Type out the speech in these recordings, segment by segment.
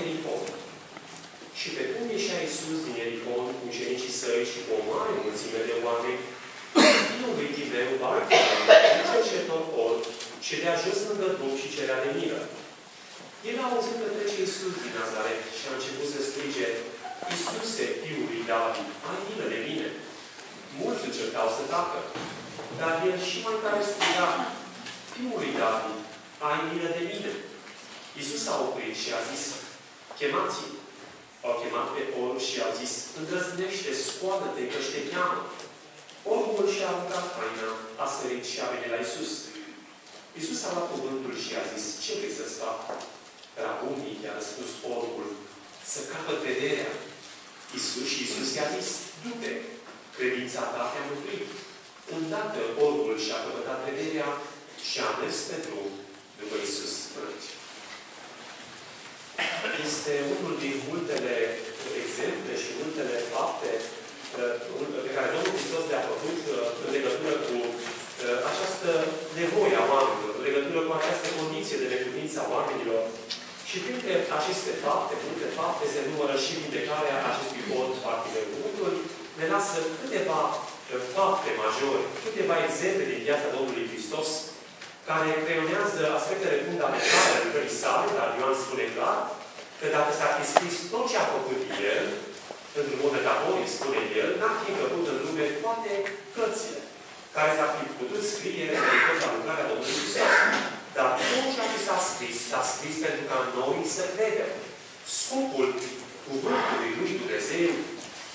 Ierihon. Și pe când ieșea Iisus din Ierihon cu ucenicii săi și cu o mare mulțime de oameni, fiul lui Timeu, Bartimeu, un cercetor orb, ședea jos lângă drum și cerea de milă. El a auzit că trece Iisus din Nazaret și a început să strige: Iisuse, Fiul lui David, ai milă de mine! Mulți încercau să tacă, dar el și mai tare striga: Fiul lui David, ai milă de mine! Iisus a oprit și a zis: Chemați-l! Au chemat pe orb și a zis: Îndrăznește, scoală-te, că te cheamă. Orbul și-a aruncat haina, a sărit și a venit la Iisus. Iisus a luat cuvântul și a zis: Ce vrei să-ți fac? Rabunii, i-a răspuns orbul, să capăt vederea. Iisus i-a zis: Du-te, credința ta te-a mântuit. Îndată orbul și-a căpătat vederea și a mers pe drum după Iisus. Este unul din multele exemple și multele fapte pe care Domnul Hristos le-a făcut în legătură cu această nevoie a oamenilor, în legătură cu această condiție de neputință a oamenilor. Și printre aceste fapte, multe fapte, se numără și vindecarea acestui orb Bartimeu. Cuvântul ne lasă câteva fapte majore, câteva exemple din viața Domnului Hristos, care creionează aspectele fundamentale ale lucrării sale, dar Ioan spune clar că dacă s-ar fi scris tot ce a făcut El, într-un mod metaforic, spune El, n-ar fi încăput în lume toate cărțile care s-ar fi putut scrie referitor la lucrarea Domnului Hristos. Dar tot ceea ce s-a scris pentru ca noi să credem. Scopul cuvântului lui Dumnezeu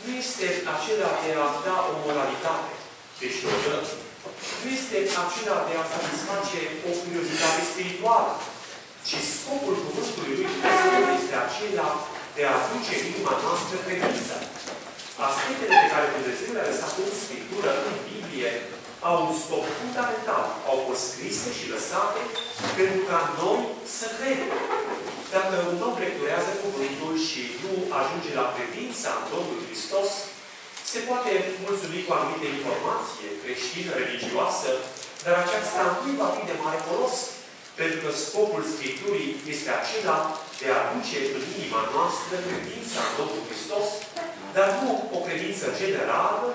nu este acela de a da o moralitate, deci o dă. Nu este acela de a satisface o curiozitate spirituală, ci scopul cuvântului lui Dumnezeu este acela de a aduce în inima noastră credința. Aspectele pe care Dumnezeu le-a lăsat în Scriptură, în Biblie, au un scop fundamental. Au fost scrise și lăsate pentru ca noi să credem. Dacă un om lecturează cuvântul și nu ajunge la credința în Domnul Hristos, se poate mulțumi cu anumite informație creștină, religioasă, dar aceasta nu va fi de mare folos. Pentru că scopul Scripturii este acela de a aduce în inima noastră credința în Domnul Hristos, dar nu o credință generală,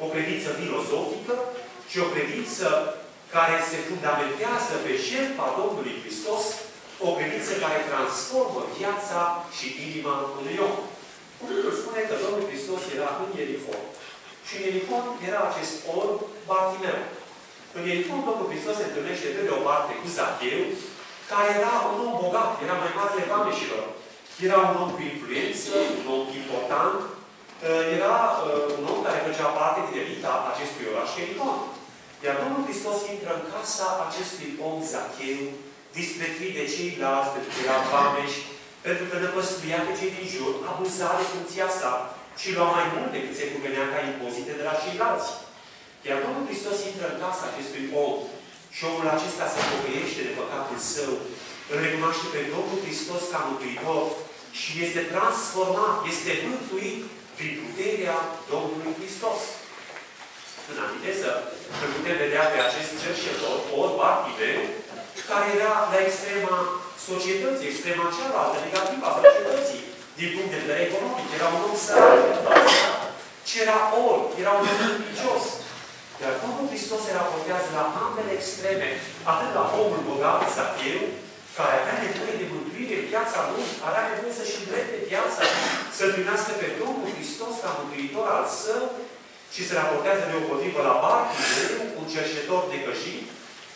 o credință filozofică, ci o credință care se fundamentează pe jertfa Domnului Hristos, o credință care transformă viața și inima unui om. Cuvântul spune că Domnul Hristos era în Ierihon. Și în Ierihon era acest orb Bartimeu. În Ierihon Domnul Hristos se întâlnește pe de o parte cu Zacheu, care era un om bogat, era mai marele vameșilor. Era un om cu influență, un om important, era un om care făcea parte din elita acestui oraș Ierihon. Iar Domnul Hristos intră în casa acestui om Zacheu, disprețuit de ceilalți, pentru că era vameș, pentru că năpăstuia pe cei din jur, abuza de funcția sa și lua mai mult decât se cuvenea ca impozite de la ceilalți. Iar Domnul Hristos intră în casa acestui om și omul acesta se pocăiește de păcatul său, îl recunoaște pe Domnul Hristos ca mântuitor și este transformat, este mântuit prin puterea Domnului Hristos. În antiteză, îl putem vedea pe acest cercetor, orb Bartimeu, care era la extrema societății, extrema cealaltă, negativă a societății, din punct de vedere economic. Era un om sărac, ce era orb, era un om picios. Iar Domnul Hristos se raportează la ambele extreme, atât la omul bogat, Zacheu, care avea nevoie de mântuire în viața lui, avea nevoie să-și îndrepte viața, să-L primească pe Domnul Hristos ca mântuitor al său, și se raportează deopotrivă la Bartimeu, un cercetor necăjit,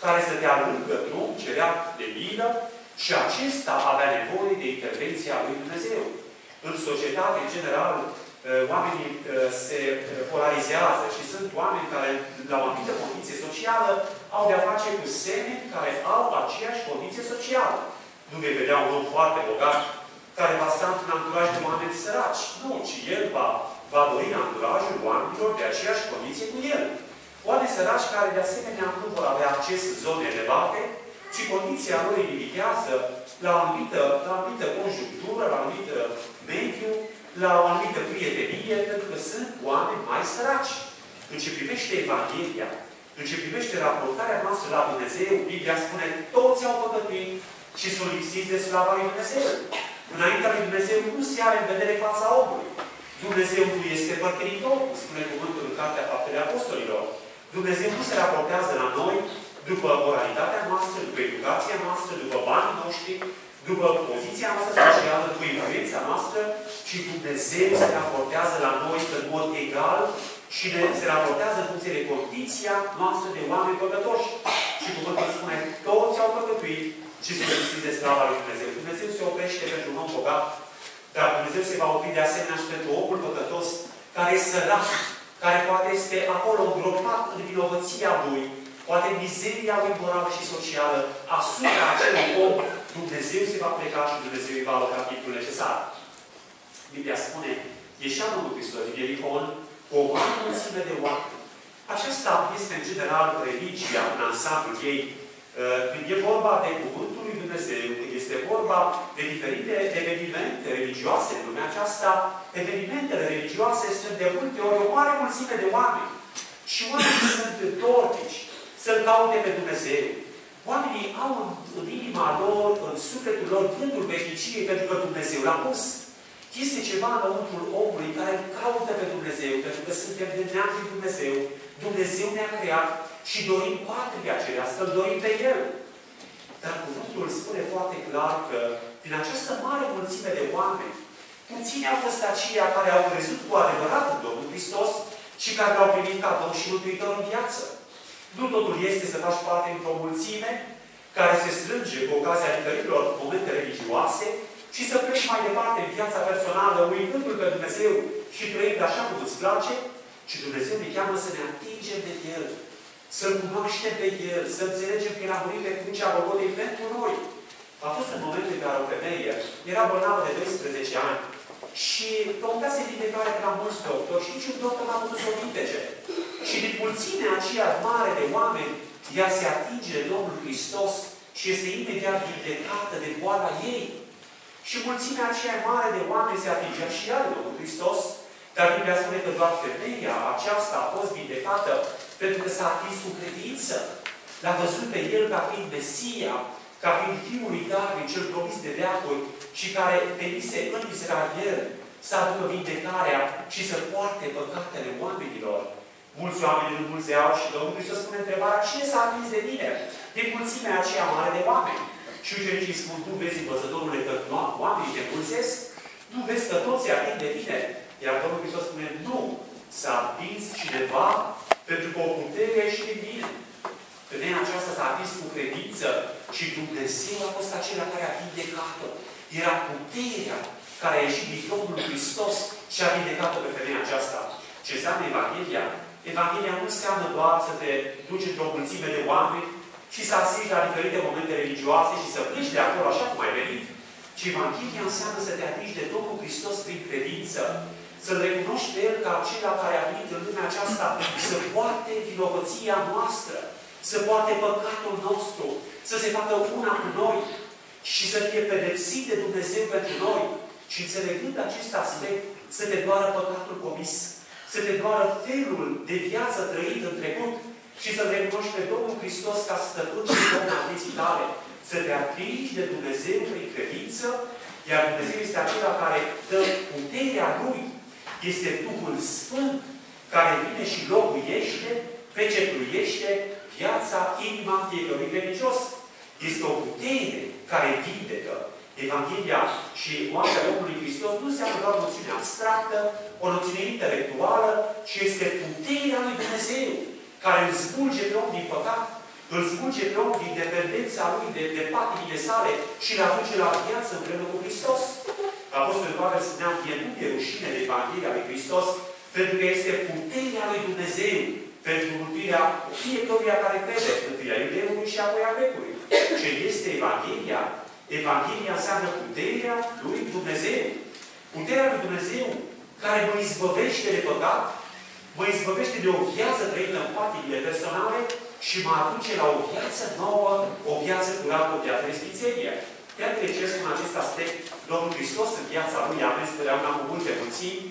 care stătea lângă drum, cerea de milă, și acesta avea nevoie de intervenția lui Dumnezeu. În societate, în general, oamenii se polarizează și sunt oameni care, la o anumită condiție socială, au de-a face cu semeni care au aceeași condiție socială. Nu vei vedea un om foarte bogat care va sta într-un anturaj de oameni săraci. Nu, ci el va dori anturajul oamenilor de aceeași condiție cu el. Oameni săraci care, de asemenea, nu vor avea acces în zone elevate, ci condiția lor îi limitează la o anumită conjunctură, la un anumit mediu, la o anumită prietenie, pentru că sunt oameni mai săraci. În ce privește Evanghelia, în ce privește raportarea noastră la Dumnezeu, Biblia spune, toți au păcătuit și sunt lipsiți de slava lui Dumnezeu. Înaintea lui Dumnezeu nu se are în vedere fața omului. Dumnezeu nu este părtinitor, spune cuvântul în Cartea Faptele Apostolilor. Dumnezeu nu se raportează la noi după moralitatea noastră, după educația noastră, după banii noștri, după poziția noastră socială, după influența noastră, ci Dumnezeu se raportează la noi în mod egal și se raportează în funcție de condiția noastră de oameni păcătoși. Și cuvântul spune, toți au păcătuit și sunt lipsiți de slava lui Dumnezeu. Dumnezeu se oprește pentru un om bogat, dar Dumnezeu se va opri de asemenea și pentru omul păcătos, care e sărac, care poate este acolo îngropat în vinovăția lui, poate în mizeria lui morală și socială, asupra acelui om, Dumnezeu se va pleca și Dumnezeu îi va aloca timpul necesar. Biblia spune, ieșea Domnul Hristos din Ierihon cu o mare mulțime de oameni. Aceasta este, în general, religia în ansamblul ei. Când e vorba de Cuvântul lui Dumnezeu, când este vorba de diferite evenimente religioase în lumea aceasta, evenimentele religioase sunt de multe ori o mare mulțime de oameni. Și oamenii sunt dornici să-L caute pe Dumnezeu. Oamenii au în inima lor, în sufletul lor, gândul veșniciei, pentru că Dumnezeu l-a pus. Este ceva înăuntrul omului care îl caută pe Dumnezeu, pentru că suntem de neam lui Dumnezeu. Dumnezeu ne-a creat și dorim patria aceasta, îl dorim pe El. Dar cuvântul spune foarte clar că din această mare mulțime de oameni, puțini au fost aceia care au crezut cu adevărat în Domnul Hristos și care l-au primit ca Domn și Mântuitor în viață. Nu totul este să faci parte într-o mulțime care se strânge cu ocazia diferitelor momente religioase și să pleci mai departe în viața personală, uitându-L pe Dumnezeu și trăind așa cum îți place, ci Dumnezeu ne cheamă să ne atingem de El, să-L cunoaștem pe El, să înțelegem că El a murit pe crucea Golgotei pentru noi. A fost în momentul în care o femeie era bolnavă de 12 ani și căutase vindecare de la mulți doctori și niciun doctor n-a putut să o vindece. Și din mulțimea aceea mare de oameni, ea se atinge de Domnul Hristos și este imediat vindecată de boala ei. Și mulțimea aceea mare de oameni se atingea și ea de Domnul Hristos, dar Biblia spune că doar femeia aceasta a fost vindecată pentru că s-a atins cu credință. L-a văzut pe El ca fiind Mesia, ca fiind Fiul lui David, cel promis de veacuri și care venise în Israel să aducă vindecarea și să poarte păcatele oamenilor. Mulți oameni îl înmulțeau și Domnul Hristos spune întrebarea, cine s-a atins de mine? Din mulțimea aceea mare de oameni. Și ucenicii spun, nu vezi, învățătorule, că oamenii te mulțesc? Nu vezi că toți se ating de tine? Iar Domnul Hristos spune, nu, s-a atins cineva pentru că o putere și din mine. Femeia aceasta s-a atins cu credință și Dumnezeu a fost acela care a vindecat-o. Era puterea care a ieșit din Domnul Hristos și a vindecat-o pe femeia aceasta. Ce înseamnă Evanghelia? Evanghelia nu înseamnă doar să te duci într-o mulțime de oameni și să asisti la diferite momente religioase și să pleci de acolo așa cum ai venit. Ci Evanghelia înseamnă să te atingi de Domnul Hristos prin credință. Să-L recunoști pe El ca acela care a venit în lumea aceasta să poarte vinovăția noastră, să poarte păcatul nostru, să se facă una cu noi și să fie pedepsit de Dumnezeu pentru noi. Și înțelegând acest aspect, să te doară păcatul comis, să te doară felul de viață trăit în trecut și să-L recunoști pe Domnul Hristos ca stăpân și Domn al vieții tale, să te atingi de Dumnezeu prin credință, iar Dumnezeu este acela care dă puterea Lui. Este Duhul Sfânt care vine și locuiește, pecetluiește viața, inima fiecărui credincios. Este o putere care vindecă. Evanghelia și moartea Domnului Hristos nu înseamnă doar o noțiune abstractă, o noțiune intelectuală, ci este puterea lui Dumnezeu care îl smulge pe om din păcat, îl smulge pe om din dependența lui de patimile sale și îl aduce la viață împreună cu Hristos. Apostolul Pavel spunea, mie nu e rușine de Evanghelia lui Hristos, pentru că este puterea lui Dumnezeu pentru mântuirea fiecăruia care crede, mântuirea iudeului și apoi a grecului. Ce este Evanghelia? Evanghelia înseamnă puterea lui Dumnezeu. Puterea lui Dumnezeu care mă izbăvește de păcat, mă izbăvește de o viață trăită în patimile personale și mă aduce la o viață nouă, o viață curată, o viață de sfințenie. Iată de ce spun acest aspect, Domnul Hristos în viața Lui a mers totdeauna cu multe puțini,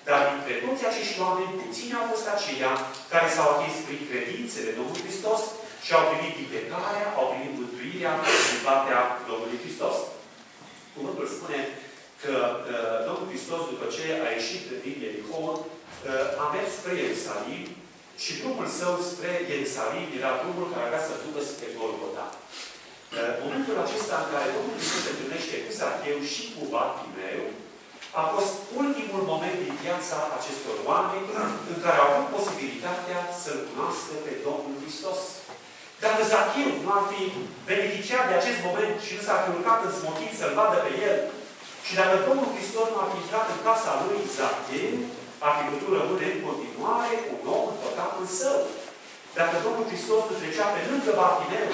dar dintre toți acești oameni, puțini au fost aceia care s-au atins prin credințe de Domnul Hristos și au primit vindecarea, au primit mântuirea din partea Domnului Hristos. Cuvântul spune că Domnul Hristos, după ce a ieșit din Ierihon, a mers spre Ierusalim și drumul său spre Ierusalim era drumul care avea să ducă spre Golgota. Momentul acesta în care Domnul Hristos se întâlnește cu Zacheu și cu Bartimeu a fost ultimul moment din viața acestor oameni în care au avut posibilitatea să-L cunoască pe Domnul Hristos. Dacă Zacheu nu ar fi beneficiat de acest moment și nu s-ar fi urcat în smochit să-L vadă pe el, și dacă Domnul Hristos nu ar fi intrat în casa lui Zacheu, ar fi putut rămâne în continuare un om în păcatul său. Dacă Domnul Hristos nu trecea pe lângă Bartimeu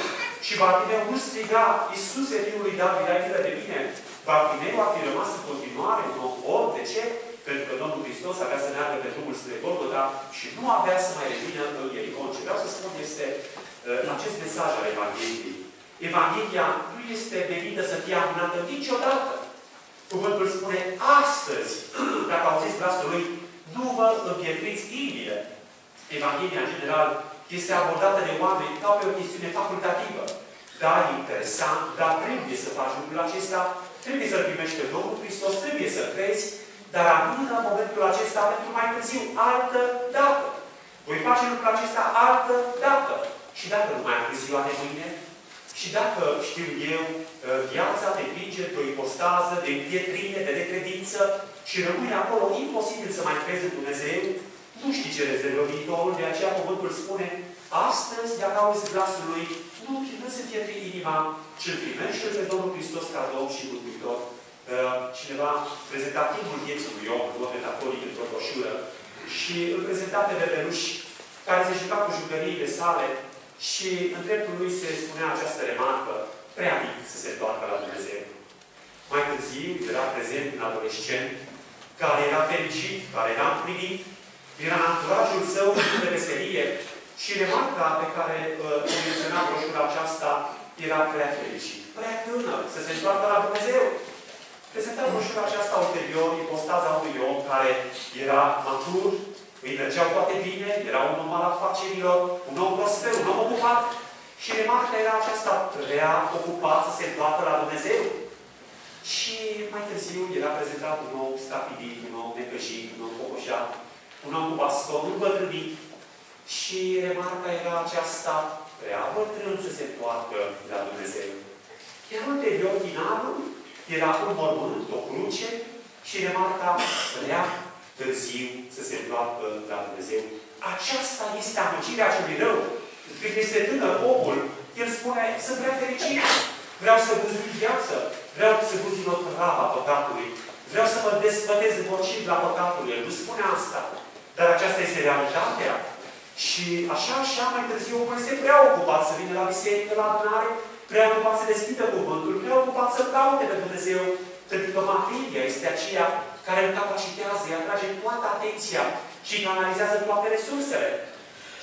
și Bartimeu nu striga, Iisuse, Fiul lui David, ai milă de mine, Bartimeu ar fi rămas în continuare un om orb. De ce? Pentru că Domnul Hristos avea să meargă pe drumul spre Golgota și nu avea să mai revină în Ierihon. Ce vreau să spun este acest mesaj al Evangheliei. Evanghelia nu este menită să fie amânată niciodată. Cuvântul spune, astăzi, dacă auziți glasul lui, nu vă împietriți inimile. Evanghelia, în general, este abordată de oameni ca pe o chestiune facultativă. Da, interesant, dar trebuie să faci lucrul acesta, trebuie să-L primești pe Domnul Hristos, trebuie să crezi, dar amână momentul acesta pentru mai târziu, altă dată. Voi face lucrul acesta altă dată. Și dacă nu mai am ziua de mâine, și dacă, știu eu, viața te împinge într-o ipostază de împietrire, de necredință și rămâne acolo imposibil să mai crezi în Dumnezeu, nu știi ce rezervă viitorul, de aceea cuvântul spune, astăzi, dacă auzi glasul lui, nu se pietri inima, ci-L primește pe Domnul Hristos ca Domn și Mântuitor. Cineva prezenta timpul vieții lui Iov, în mod metaforic, într-o broșură, și îl prezenta pe bebeluș care se juca cu jucăriile sale și în dreptul lui se spunea această remarcă, prea mic să se întoarcă la Dumnezeu. Mai târziu era prezent un adolescent care era fericit, care era împlinit, era în anturajul său de veselie și remarca pe care o menționa broșura aceasta era prea fericit, prea tânăr, să se întoarcă la Dumnezeu. Prezenta broșura aceasta ulterior, ipostaza unui om care era matur, îi mergeau toate bine, era un om al afacerilor, un om prosper, un om ocupat. Și remarca era aceasta, prea ocupat să se întoarcă la Dumnezeu. Și mai târziu era prezentat un om stabilit, un om necăjit, un om cocoșat, un om cu baston, un bătrânit. Și remarca era aceasta, prea bătrân să se întoarcă la Dumnezeu. Iar ulterior, finalul, era un mormânt, o cruce, și remarca, prea târziu să se întoarcă la Dumnezeu. Aceasta este amăgirea celui rău. Când este tânăr omul, el spune, sunt prea fericit. Vreau să gândui viață. Vreau să gândui o travă a păcatului. Vreau să mă desfătez împotriv la păcatul. El nu spune asta. Dar aceasta este realitatea. Și așa mai târziu omul este prea ocupat să vină la biserică, la adunare, prea ocupat să deschidă cuvântul, prea ocupat să caute pe Dumnezeu. Pentru că materia este aceea care îl capacitează, îi atrage toată atenția și canalizează toate resursele.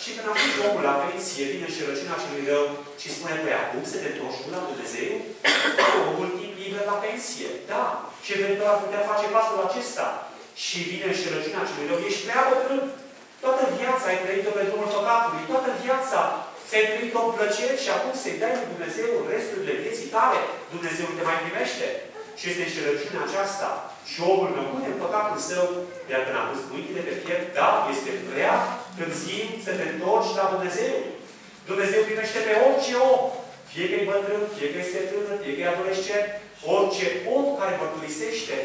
Și când ajunge omul la pensie, vine și răcina celui rău și spune, păi acum să te întorci la Dumnezeu? Omul timp liber la pensie. Da. Și eventual ar putea face pasul acesta. Și vine și răcina celui rău. Ești prea bătrân. Toată viața ai trăit-o pe drumul păcatului. Toată viața ți-ai trăit-o în plăceri și acum să-i dai lui Dumnezeu resturile vieții tale. Dumnezeu te mai primește. Și este înșelăciunea aceasta. Și omul rămâne în păcatul său, iar când a pus mâinile pe piept, da, este prea târziu să te întorci la Dumnezeu. Dumnezeu primește pe orice om, fie că e bătrân, fie că este tânăr, fie că e adolescent, orice om care mărturisește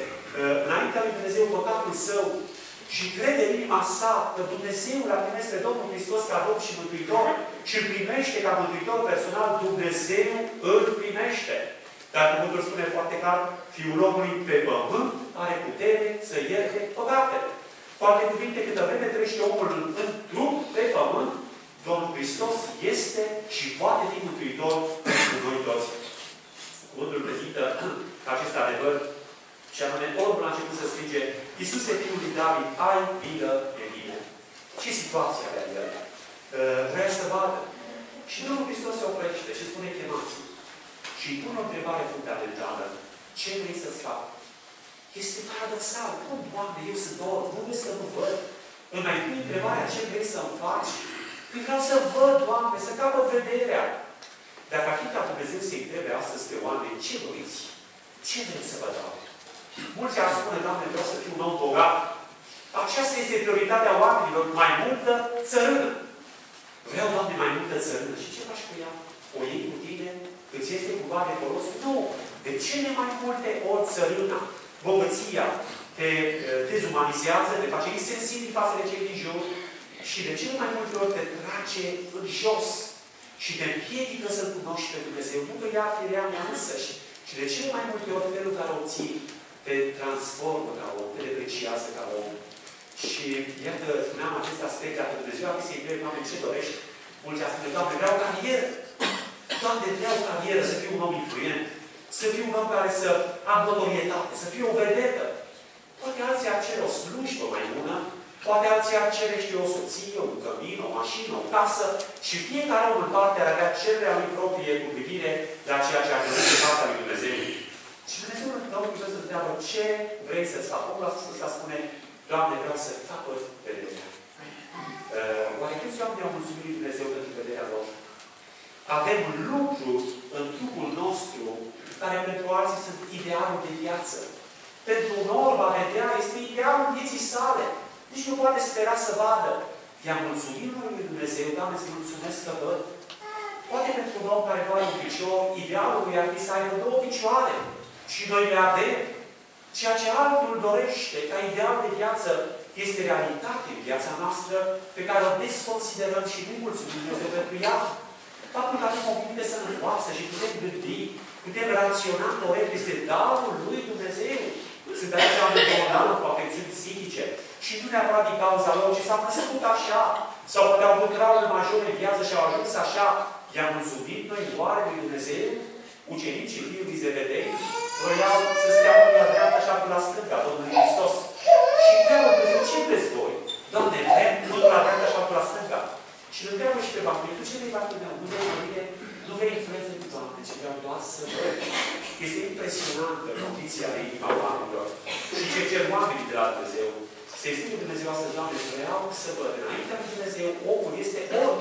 înaintea lui Dumnezeu păcatul său și crede în inima sa că Dumnezeu l-a trimis pe Domnul Hristos ca Domn și Mântuitor și îl primește ca Mântuitor personal, Dumnezeu îl primește. Dar cuvântul spune foarte clar, Fiul omului pe pământ are putere să ierte păcatele. Cu alte cuvinte, câtă vreme trăiește omul în trup pe pământ, Domnul Hristos este și poate fi mântuitor pentru noi toți. Cuvântul prezintă acest adevăr și anume, omul a început să strige, Iisuse, Fiul lui David, ai milă de mine. Ce situație avea el? Vrea să vadă. Și Domnul Hristos se oprește și spune, chemați-l. Și îi pune o întrebare fundamentală. Ce vrei să-ți fac? Este paradoxal. Cum, Doamne, eu să dorm? Nu vezi că nu văd? Îmi mai pui întrebarea, ce vrei să-mi faci? Păi vreau să văd, Doamne, să capăt vederea. Dacă ar fi ca Dumnezeu să-i întrebe astăzi pe oameni, ce doriți? Ce vreți să vă dau? Mulți ar spune, Doamne, vreau să fiu un om bogat. Aceasta este prioritatea oamenilor, mai multă țărână. Vreau, Doamne, mai multă țărână. Și ce faci cu ea? O iei cu tine? Îți este cumva de folos? Nu! De cele mai multe ori țărâna, bogăția, te dezumanizează, te face insensibil față de cei din jur și de cele mai multe ori te trage în jos și te împiedică să-L cunoști pe Dumnezeu. Nu că ea firea mea însăși. Și de cele mai multe ori felul care o obții te transformă ca om, te depreciază ca om. Și iată, spuneam acest aspect, dacă Dumnezeu a fi să-i întrebe, Doamne, ce dorești? Mulți a spune, Doamne, vreau carieră. Doamne, vreau carieră, să fiu un om influent, să fiu un om care să am notorietate, să fiu o vedetă. Poate alții ar cere o slujbă mai bună, poate alții ar cere, știu, o soție, un cămin, o mașină, o casă și fiecare om în parte ar avea cererea lui proprie cu privire la ceea ce a găsit în fața lui Dumnezeu. Și Dumnezeu să întreabă ce vrei să-ți fac. Omul ăsta spune, Doamne, vreau să fac vederea. Oare câți oameni au mulțumit lui Dumnezeu pentru vederea lor? Avem lucruri în trupul nostru care pentru alții sunt idealul de viață. Pentru un orb a vedea este idealul vieții sale. Nici nu poate spera să vadă. I-am mulțumit lui Dumnezeu, Doamne, să mulțumesc că văd. Poate pentru un om care doar un picior, idealul lui ar fi să aibă 2 picioare. Și noi le avem. Ceea ce altul dorește ca ideal de viață este realitate în viața noastră pe care o desconsiderăm și nu mulțumim Dumnezeu pentru ea. Faptul că avem o minte sănătoasă și putem gândi, putem raționa corect, este darul lui Dumnezeu. Sunt acești oameni bolnavi cu afecțiuni psihice și nu neapărat din cauza lor, ci s-au născut așa. Sau poate au avut traume majore în viață și au ajuns așa. I-am mulțumit noi oare lui Dumnezeu? Ucenicii fiului Zebedei vroiau să stea unul la dreapta și altul la stânga Domnului Hristos. Și întreabă Dumnezeu, ce vreți voi? Doamne, vrem unul la dreapta și altul la stânga. Și îl întreabă și pe Bartimeu, tu ce vrei, Bartimeu? Nu vrei mărire? Nu vrei influență cu Doamne, ci vreau doar să văd. Este impresionantă condiția de inima oamenilor. Și ce cer oamenii de la Dumnezeu. Se spune Dumnezeu astăzi, Doamne, vreau să văd. Înaintea lui Dumnezeu, omul este orb.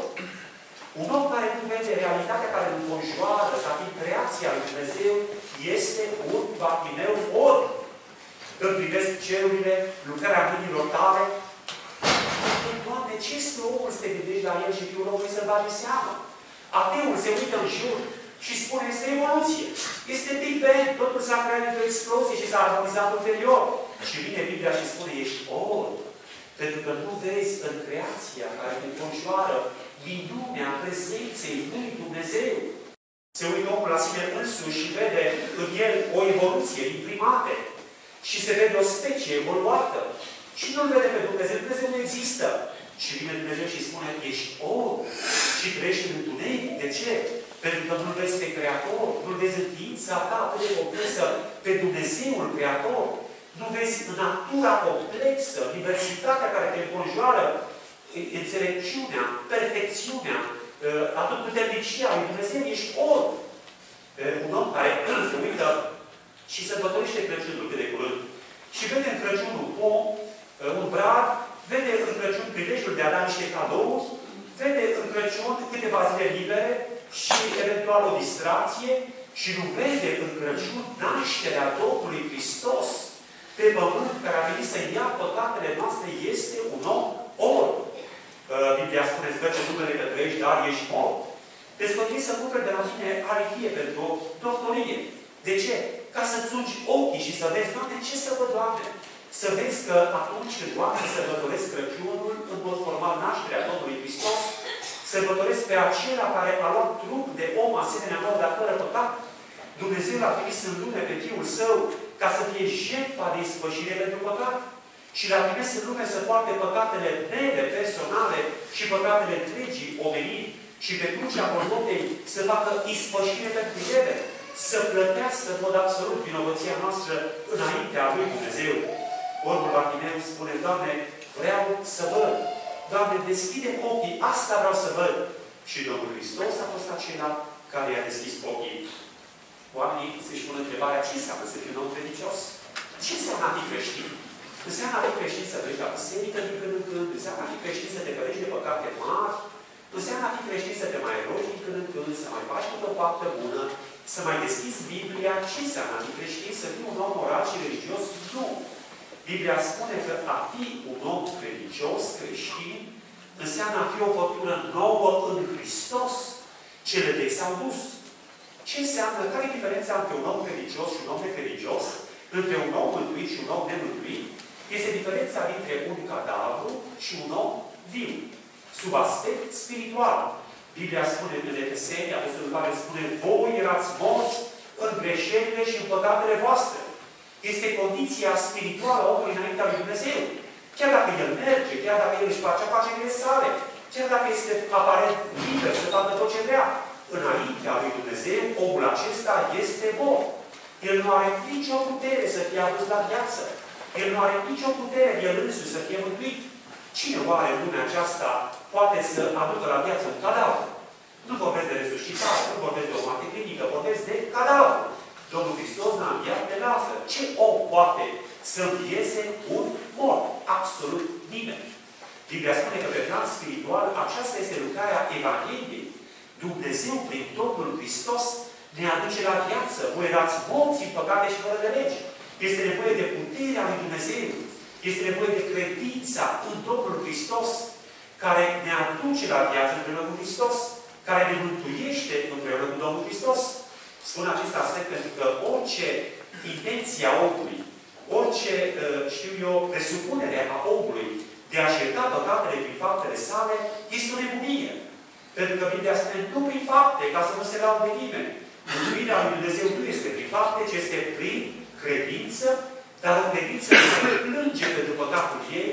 Un om care nu vede realitatea care îl înconjoară, ca fiind creația lui Dumnezeu, este un Bartimeu orb. Când privesc cerurile, lucrarea mâinilor tale, Doamne, ce este omul să te gândești la el și fiul omului să-l bagi seamă? Ateul se uită în jur și spune, este evoluție. Este Big Bang, totul s-a creat într-o explozie și s-a armonizat ulterior. Și vine Biblia și spune, ești orb. Pentru că nu vezi în creația care te înconjoară minunea prezenței lui Dumnezeu. Se uită omul la sine însuși și vede în el o evoluție din primate. Și se vede o specie evoluată. Și nu-L vede pe Dumnezeu. Dumnezeu nu există. Și vine Dumnezeu și spune, ești orb și trăiești în întuneric. De ce? Pentru că nu-L vezi pe Creator. Nu-L vezi în ființa ta atât de complexă, pe Dumnezeul Creator. Nu vezi natura complexă, diversitatea care te înconjoară, înțelepciunea, perfecțiunea, atât puternicia lui Dumnezeu, ești orb. Un om care se uită și sărbătorește Crăciunul cât de curând. Și vede în Crăciunul un brad, vede în Crăciun prilejul de a da niște cadouri, vede în Crăciun câteva zile libere și eventual o distracție și nu vede în Crăciun nașterea Domnului Hristos pe pământ care a venit să ia păcatele noastre, este un om orb. Biblia spune, îți face numele că trăiești, dar ești orb. Despătui să cumperi de la mine arifie pentru o doctorie. De ce? Ca să-ți ungi ochii și să vezi, Doamne, ce să văd, Doamne? Să vezi că atunci când oamenii sărbătoresc Crăciunul, în mod formal nașterea Domnului Hristos, sărbătoresc pe acela care a luat trup de om asemenea lor, dar fără păcat. Dumnezeu l-a trimis în lume pe Fiul Său ca să fie jertfa de ispășire pentru păcat. Și l-a trimis în lume să poarte păcatele mele personale și păcatele întregii omeniri și pe crucea Golgotei să facă ispășire pentru ele, să plătească în mod absolut vinovăția noastră înaintea lui Dumnezeu. Orbul Bartimeu spune, Doamne, vreau să văd. Doamne, deschide ochii, asta vreau să văd. Și Domnul Hristos a fost acela care i-a deschis ochii. Oamenii se-și pun întrebarea, ce înseamnă să fii un om credincios? Ce înseamnă a fi creștin? Înseamnă a fi creștin să duci la biserică din când în când, înseamnă a fi creștin să te ferești de păcate mari, înseamnă a fi creștin să te mai rogi din când în când, să mai faci câte o faptă bună, să mai deschizi Biblia, ce înseamnă a fi creștin, să fii un om moral și religios? Nu. Biblia spune că a fi un om religios, creștin, înseamnă a fi o făptură nouă în Hristos. Cele vechi s-au dus. Ce înseamnă? Care e diferența între un om religios și un om necredincios? Între un om mântuit și un om nemântuit? Este diferența dintre un cadavru și un om viu. Sub aspect spiritual. Biblia spune în Efeseni, Apostolul Pavel spune, voi erați morți în greșelile și în păcatele voastre. Este condiția spirituală a omului înaintea lui Dumnezeu. Chiar dacă el merge, chiar dacă el își face afacerile sale, chiar dacă este aparent liber să facă tot ce vrea, înaintea lui Dumnezeu, omul acesta este mort. El nu are nicio putere să fie adus la viață. El nu are nicio putere el însuși să fie mântuit. Cine oare în lumea aceasta poate să aducă la viață un cadavru? Nu vorbesc de resuscitare, nu vorbesc de o moarte clinică, vorbesc de cadavru. Domnul Hristos n-a înviat pe Lazar. Ce om poate să învieze un mort? Absolut nimeni. Biblia spune că pe plan spiritual aceasta este lucrarea Evangheliei. Dumnezeu, prin Domnul Hristos, ne aduce la viață. Voi erați morți în păcate și fără de lege. Este nevoie de puterea lui Dumnezeu. Este nevoie de credința în Domnul Hristos, care ne aduce la viață împreună cu Hristos, care ne mântuiește împreună cu Domnul Hristos. Spun acest aspect pentru că orice intenție a omului, orice, presupunere a omului de a-și ierta păcatele prin faptele sale, este o nebunie. Pentru că Biblia spune, nu prin fapte, ca să nu se laude nimeni. Mântuirea lui Dumnezeu nu este prin fapte, ci este prin credință, dar o credință care plânge pentru păcatul ei,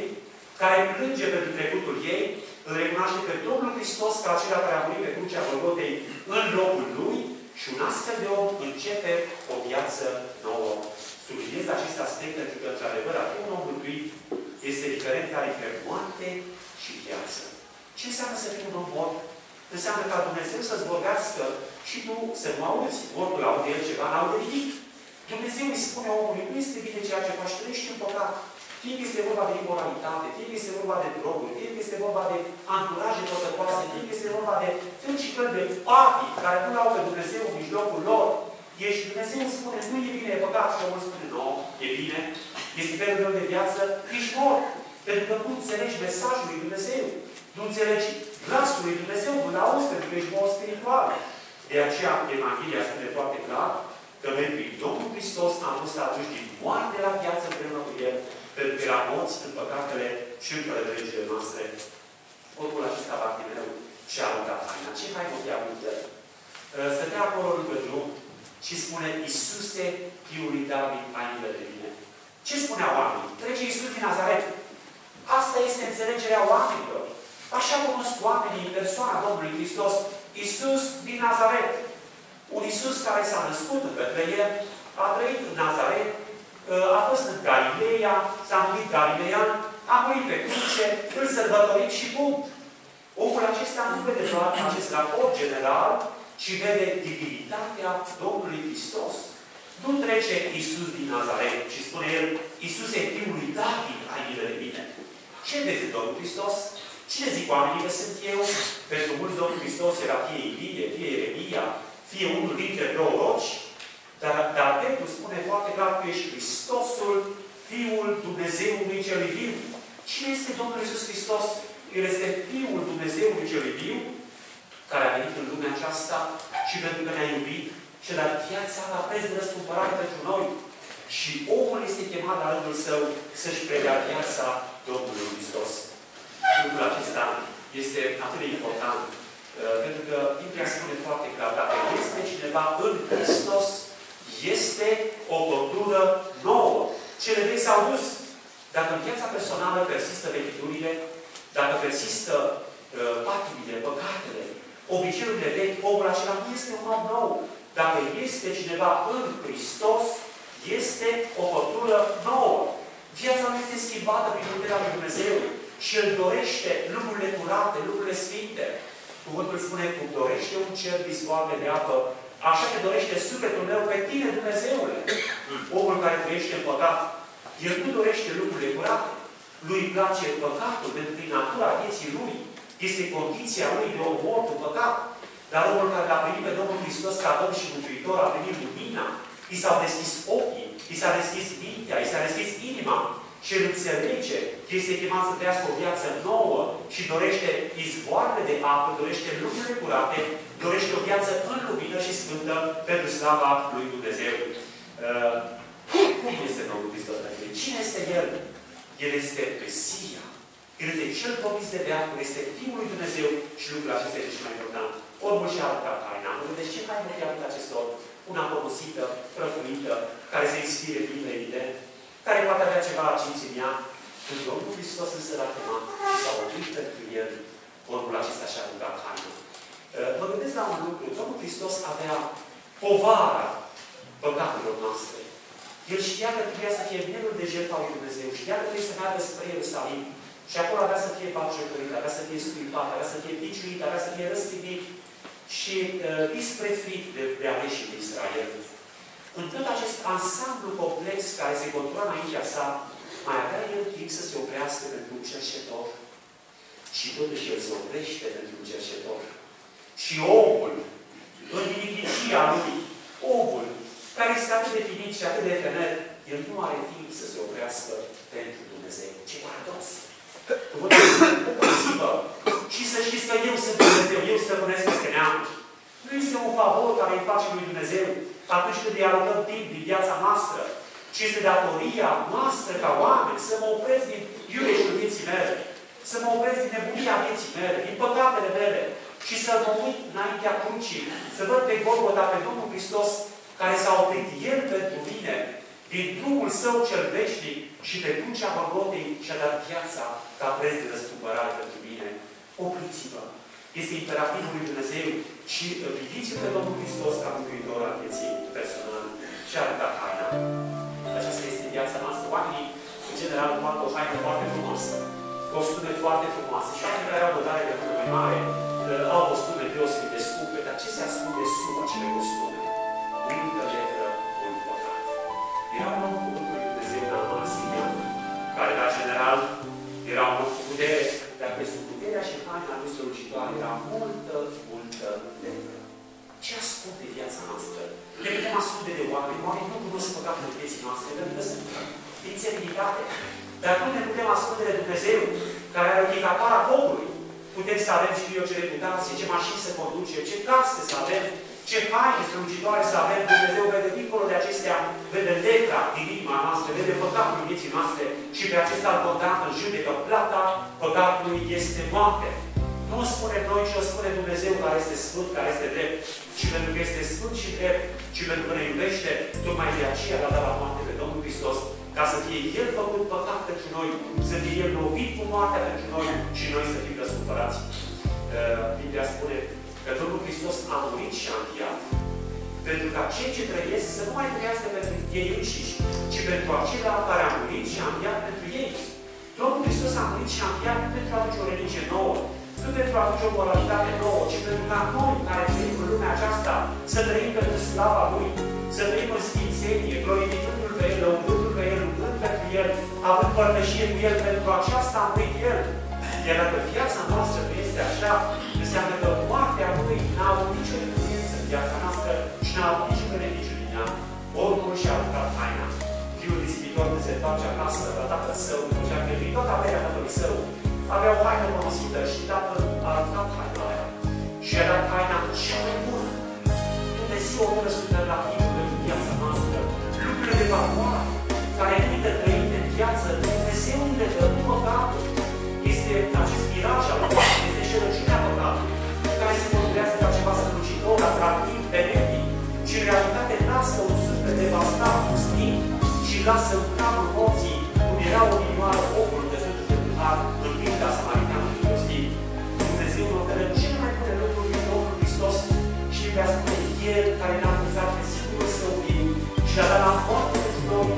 care plânge pentru trecutul ei, îl recunoaște pe Domnul Hristos ca acela care a murit pe crucea Golgotei în locul lui și un astfel de om începe o viață nouă. Subliniez acest aspect pentru că, într-adevăr, a fi un om mântuit este diferența dintre moarte și viață. Ce înseamnă să fii un om mort? Înseamnă ca Dumnezeu să-ți vorbească și tu să nu auzi. Mortul aude el ceva, n-aude nimic. Dumnezeu îi spune omului, nu este bine ceea ce faci, trăiești în păcat. Fie că este vorba de imoralitate, fie că este vorba de droguri, fie că este vorba de anturaje păcătoase, fie că este vorba de fel și fel de patii care nu l-au pe Dumnezeu în mijlocul lor. Ești, Dumnezeu îmi spune, nu e bine, e păcat. Și omul spune, nu, e bine, este felul meu de viață, ești mort. Pentru că nu înțelegi mesajul lui Dumnezeu. Nu înțelegi glasul lui Dumnezeu, nu-l auzi, pentru că ești mort spiritual. De aceea, Evanghelia spune foarte clar că noi prin Domnul Hristos am fost aduși din moarte la viață împreună cu El, pentru că era morți în păcatele și în fără de legile noastre. Omul acesta va fi mereu și a aruncat haina. Ce haină fi avută? Stătea acolo lângă drum și spune, Iisuse, Fiul lui David, ai milă de mine. Ce spunea oamenii? Trece Iisus din Nazaret. Asta este înțelegerea oamenilor. Așa cunosc oamenii în persoana Domnului Hristos. Iisus din Nazaret. Un Iisus care s-a născut în Betleem, a trăit în Nazaret, a fost în Galileea, s-a numit Galilean, a murit pe cruce, îl sărbătorit și punct. Omul acesta nu vede doar acest raport general, ci vede divinitatea Domnului Hristos. Nu trece Iisus din Nazaret, ci spune el, Iisus e Fiul lui David, ai milă de mine. Ce vede Domnul Hristos? Cine zic oamenii că sunt eu? Pentru mulți Domnul Hristos era fie Ilie, fie Ieremia, fie unul dintre proroci, dar Petru spune foarte clar că ești Hristosul, Fiul Dumnezeului celui viu. Cine este Domnul Iisus Hristos? El este Fiul Dumnezeului celui viu, care a venit în lumea aceasta și pentru că ne-a iubit și a dat viața la preț de răscumpărare pentru noi. Și omul este chemat la rândul său să-și predea viața Domnului Hristos. Lucrul acesta este atât de important, pentru că Biblia spune foarte clar, dacă este cineva în Hristos, este o făptură nouă. Cele vechi s-au dus. Dacă în viața personală persistă vechiturile, dacă persistă patimile, păcatele, obiceiurile vechi, omul acela nu este un om nou. Dacă este cineva în Hristos, este o făptură nouă. Viața nu este schimbată prin puterea lui Dumnezeu și îl dorește lucrurile curate, lucrurile sfinte. Cuvântul spune, cum dorește un cer disvoarbe de apă, așa te dorește sufletul meu pe tine, Dumnezeule. Omul care trăiește în păcat, el nu dorește lucrurile curate. Lui îi place păcatul, pentru că prin natura vieții lui este condiția lui de om mort în păcat. Dar omul care l-a primit pe Domnul Hristos ca Domn și Mântuitor a primit lumina, i s-au deschis ochii, i s-a deschis mintea, i s-a deschis inima și el înțelege că este chemat să trăiască o viață nouă și dorește izvoarele de apă, dorește lucrurile curate, dorește o viață în lumină și sfântă pentru slava lui Dumnezeu. Cum este Domnul Hristos? Cine este El? El este Mesia. El este cel promis de veacul, este Fiul lui Dumnezeu și lucrul acesta este cel mai important. Omul și-a arătat haina. Deci ce haină fi avut acestor? Una părosită, prăfuită, care se inspire bine, evident, care poate avea ceva acinț în ea. Când Domnul Hristos însă l-a chemat și s-a oprit pentru el, omul acesta și-a arătat haina. Mă gândesc la un lucru. Domnul Hristos avea povara păcatelor noastre. El știa că trebuia să fie mielul de jertfa lui Dumnezeu. Știa că trebuie să meargă spre Ierusalim. Și acolo avea să fie batjocărit, avea să fie scuipat, avea să fie biciuit, avea să fie răstignit și disprețuit de aleșii de Israel. În tot acest ansamblu complex care se contura înaintea sa, mai avea el timp să se oprească pentru un cerșetor. Și totuși el se oprește pentru un cerșetor. Și omul, în inichicia lui, omul, care este atât de finit și atât de efemer, el nu are timp să se oprească pentru Dumnezeu. Ce paradox! Opriți-vă și să știți că eu sunt Dumnezeu, eu stăpânesc peste neamuri. Nu este un favor care îi face lui Dumnezeu atunci când îi alocăm timp din viața noastră, ci este datoria noastră ca oameni să mă opresc din iureșul vieții mele, să mă opresc din nebunia vieții mele, din păcatele mele și să mă uit înaintea crucii, să văd pe Golgota pe Domnul Hristos care s-a oprit El pentru mine din drumul Său cel veșnic și pe crucea Golgotei și-a dat viața ca preț de răscumpărare pentru mine. Opriți-vă! Este imperativul lui Dumnezeu și priviți-l pe Domnul Hristos ca mântuitor al vieții personale. Și-a arătat haina. Aceasta este viața noastră. Oamenii, în general, poartă o haină foarte frumoasă, costume foarte frumoase. Și oamenii care au bătare de mână mai mare au costume deosebit de scumpe, dar ce se ascunde sub acele costume? Multă letră, mult păcat. Era un om cu cuvântul lui Dumnezeu, Naaman Sirian, care, la general, era un om cu putere, dar pe sub puterea și haina lui strălucitoare era multă, multă letră. Ce ascunde viața noastră? Ne putem ascunde de oameni. Oamenii nu cunosc păcatul vieții noastre, pentru că sunt ființe limitate. Dar nu ne putem ascunde de Dumnezeu, care are ochii ca para focului. Putem să avem, știu eu, ce reputație, ce mașini să conduce, ce case să avem, ce haine strălucitoare să avem. Dumnezeu vede dincolo de acestea, vede letra din inima noastră, vede păcatul vieții noastre și pe acesta îl condamnă în judecă. Plata păcatului este moarte. Nu o spunem noi, ci o spune Dumnezeu care este sfânt, care este drept. Și pentru că este sfânt și drept, și pentru că ne iubește, tocmai de aceea l-a dat la moarte pe Domnul Hristos, ca să fie El făcut păcat pentru noi, să fie El lovit cu moartea pentru noi și noi să fim răscumpărați. Biblia spune că Domnul Hristos a murit și a înviat, pentru ca cei ce trăiesc să nu mai trăiască pentru ei înșiși, ci pentru acela care a murit și a înviat pentru ei. Domnul Hristos a murit și a înviat pentru a aduce o religie nouă, nu pentru a aduce o moralitate nouă, ci pentru ca noi, care trăim în lumea aceasta, să trăim pentru slava Lui, să trăim în sfințenie, glorificându-L pe El, lăudându-L pe El, lucrând pentru El, având părtășie cu El, pentru aceasta a murit El. Iar dacă viața noastră nu este așa, înseamnă că moartea Lui n-a avut nicio influență în viața noastră și n-a avut niciun beneficiu din ea. Omul și-a arătat haina. Fiul disipitor de se întoarce acasă la tatăl său, după ce a cheltuit toată averea tatălui său, avea o haină folosită și tatăl a arătat haina aia. Și a dat haina cea mai bună. Dumnezeu o bună superlativă pentru viața noastră. Lucrurile de valoare care merită trăite în viață, Dumnezeu le dă cu păcatul. Este acest miraj al păcatului, este șerăciunea păcatului, care se conturează ca ceva strălucitor, atractiv, benefic, și în realitate lasă un suflet devastat, pustit, și lasă în capul morții, cum era o minioară omul căzut de har în pilda samariteanului prostit. Dumnezeu ne oferă cele mai bune lucruri din Domnul Hristos și vrea spune El care ne-a acuzat pe singurul Său Fiu și l-a dat la moarte pentru noi,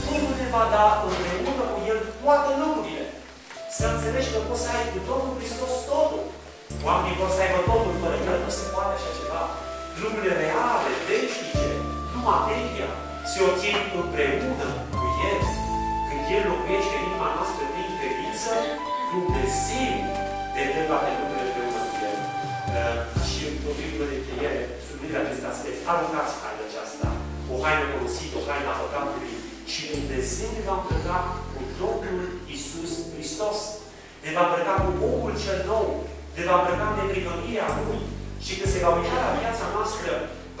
Domnul ne va da împreună cu El toate lucrurile. Să înțelegi că poți să ai cu Domnul Hristos totul. Oamenii vor să aibă totul, fără El nu se poate așa ceva. Lucrurile reale, veșnice, nu materia, se obțin împreună cu El. Când El locuiește în inima noastră prin credință, Dumnezeu de toate lucrurile împreună cu El. Și o figură de încheiere, sublinierea acest aspect. Aruncați haina aceasta, o haină folosită, o haină a păcatului, și Dumnezeu ne va îmbrăca cu Domnul Iisus Hristos. Ne va îmbrăca cu omul cel nou, ne va îmbrăca de neprihănirea Lui. Și când se va uita la viața noastră,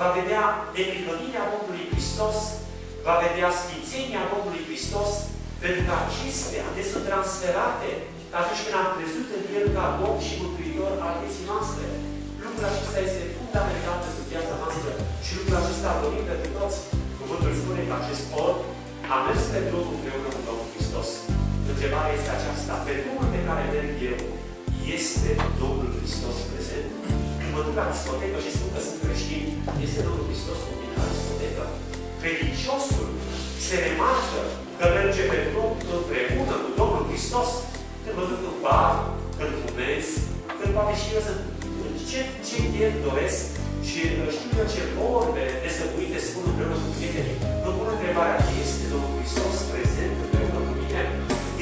va vedea neprihănirea Domnului Hristos, va vedea sfințenia Domnului Hristos, pentru că acestea ne sunt transferate atunci când am crezut în El ca Domn și Mântuitor al vieții noastre. Lucrul acesta este fundamental pentru viața noastră și lucrul acesta îl dorim pentru toți. Cuvântul spune că acest orb a mers pe drumul împreună cu Domnul Hristos. Întrebarea este aceasta: pe drumul pe care merg eu, este Domnul Hristos prezent? Când mă duc la discotecă și spun că sunt creștin, este Domnul Hristos cu mine la discotecă? Credinciosul se remarcă că merge pe drum împreună cu Domnul Hristos. Când mă duc în bar, când fumez, când poate și eu să ce chef doresc și știu eu ce vorbe nesăbuite spun împreună cu prietenii. Îmi pun întrebarea: este Domnul Hristos prezent împreună cu mine?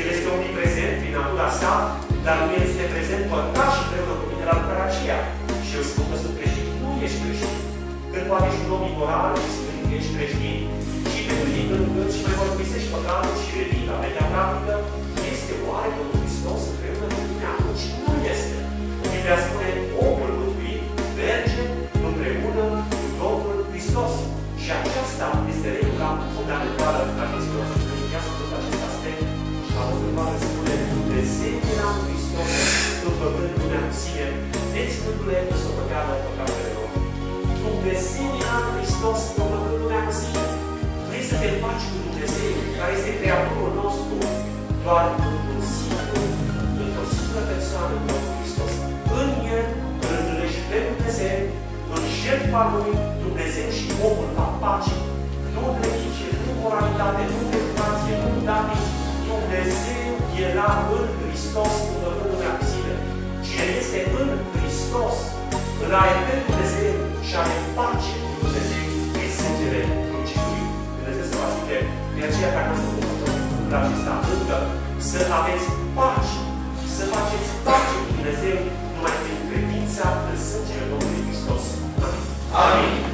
El este omniprezent prin natura sa, dar nu este prezent părtaș și împreună cu mine la lucrarea aceea. Și eu spun că sunt creștin. Nu ești creștin. Când poate ești un om imoral și spune că ești creștin și te duci când și mai mărturisești păcatul și revii la media practică, este oare Domnul Hristos împreună cu mine? Atunci nu este. Biblia spune: omul mântuit merge împreună cu Domnul Hristos. Și aceasta este regula fundamentală a vieții noastre. Credincioasă tot acest aspect. Apostolul Pavel spune: Dumnezeu era în Hristos, împăcând lumea cu sine, neținându-le în socoteală păcatele lor. Dumnezeu era în Hristos, împăcând lumea cu sine. Vrei să te faci cu Dumnezeu, care este Creatorul nostru, doar într-o singură persoană, Domnul Hristos. În El îl întâlnești pe Dumnezeu, în jertfa Lui, Dumnezeu și omul la pace. Nu religie, nu moralitate, nu educație, nu datii. Dumnezeu era în Hristos împăcând lumea cu sine. Cine este în Hristos, îl are pe Dumnezeu și are pace cu Dumnezeu prin sângele crucii. Dumnezeu să vă ajute. De aceea, care nu sunt lucrul acesta, încă să aveți pace, să faceți pace cu Dumnezeu numai prin credința în sângele Domnului Hristos. Amin. Amin. Amin.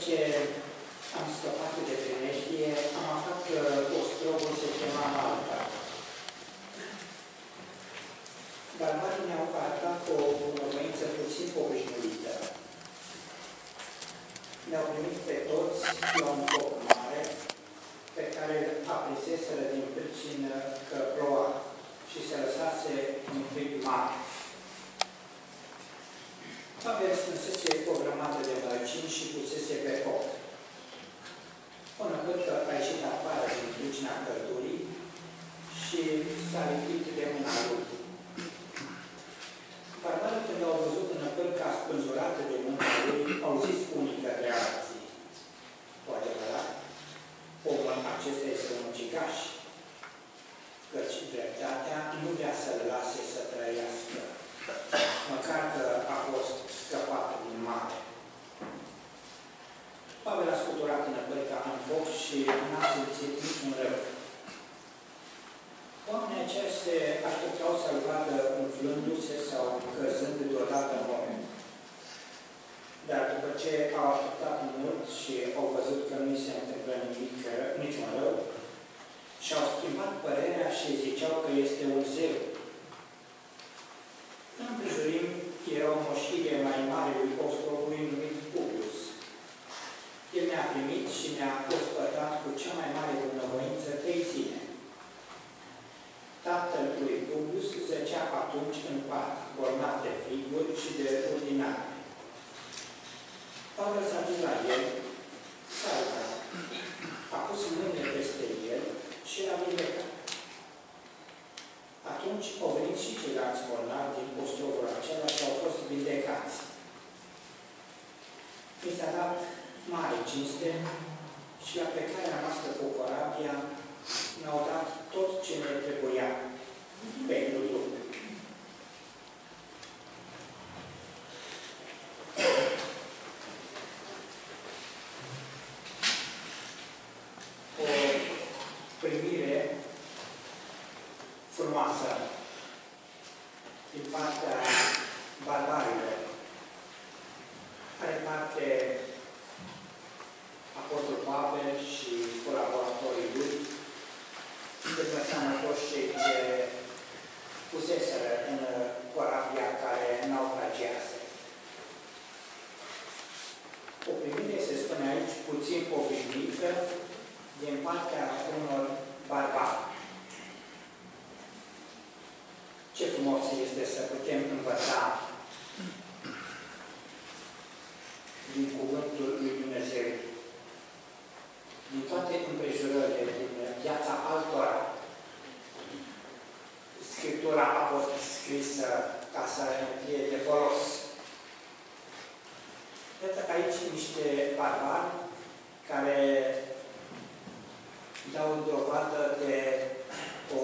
ce am scăpat de primejdie, am aflat că ostrovul se chema Malta. Barbarii ne-au arătat o bunăvoință puțin obișnuită. Ne-au primit pe toți la un foc mare, pe care îl aprinseseră din pricină că ploua și se lăsase un frig mare. Pavel strânsese o grămadă de mărăcini și pusese pe foc. Până când a ieșit afară din pricina căldurii și s-a lipit de mâna lui. Barbarii, când au văzut înăpâlca spânzurată de mâna lui, au zis unii către alții: cu adevărat, omul acesta este un ucigaș, căci dreptatea nu vrea să-l lase să trăiască, măcar că a fost scăpat din mare. Pavel a scuturat înăpâlca în foc și n-a simțit niciun rău. Oamenii aceia se așteptau să-l vadă umflându-se sau căzând deodată în moment. Dar după ce au așteptat mult și au văzut că nu se întâmplă nimic, niciun rău, și-au schimbat părerea și ziceau că este un zeu. În împrejurim era o moșire mai mare lui ostrovului numit Publius. El ne-a primit și ne-a ospătat cu cea mai mare bunăvoință 3 zile. Tatăl lui Publius zăcea atunci în pat, bolnav de friguri și de ordinare. Pavel s-a dus la el, s-a rugat, a pus mâinile peste el și l-a vindecat. Atunci au venit și ceilalți bolnavi din ostrovul acela și au fost vindecați. Mi s-a dat mare cinste și la plecarea noastră cu corabia ne-au dat tot ce ne trebuia pentru drum. O primire frumoasă din partea barbarilor. Are parte Apostol Pavel și colaboratorii lui, de persoane toți cei ce fuseseră în corabia care naufragiase. O primire, se spune aici, puțin obișnuită din partea unor barbari. Ce frumos este să putem învăța din cuvântul lui Dumnezeu, din toate împrejurările, din viața altora. Scriptura a fost scrisă ca să fie de folos. Iată aici niște barbari care dau dovadă de o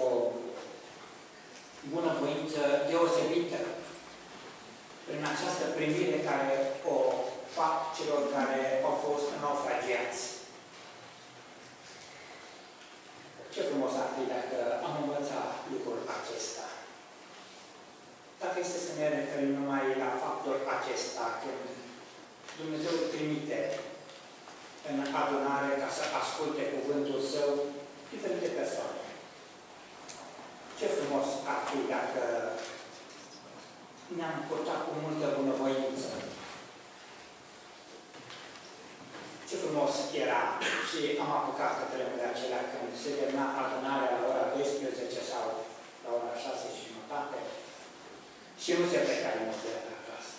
bunăvoință deosebită prin această primire care o fac celor care au fost naufragiați. Ce frumos ar fi dacă am învățat lucrul acesta. Dacă este să ne referim numai la faptul acesta, când Dumnezeu îl trimite în adunare ca să asculte cuvântul Său diferite persoane. Ce frumos ar fi dacă ne-am purtat cu multă bunăvoință. Ce frumos era și am apucat că vremurile acelea când se termina adunarea la ora 12 sau la ora 6:30 și nu se pleca nimeni de acasă.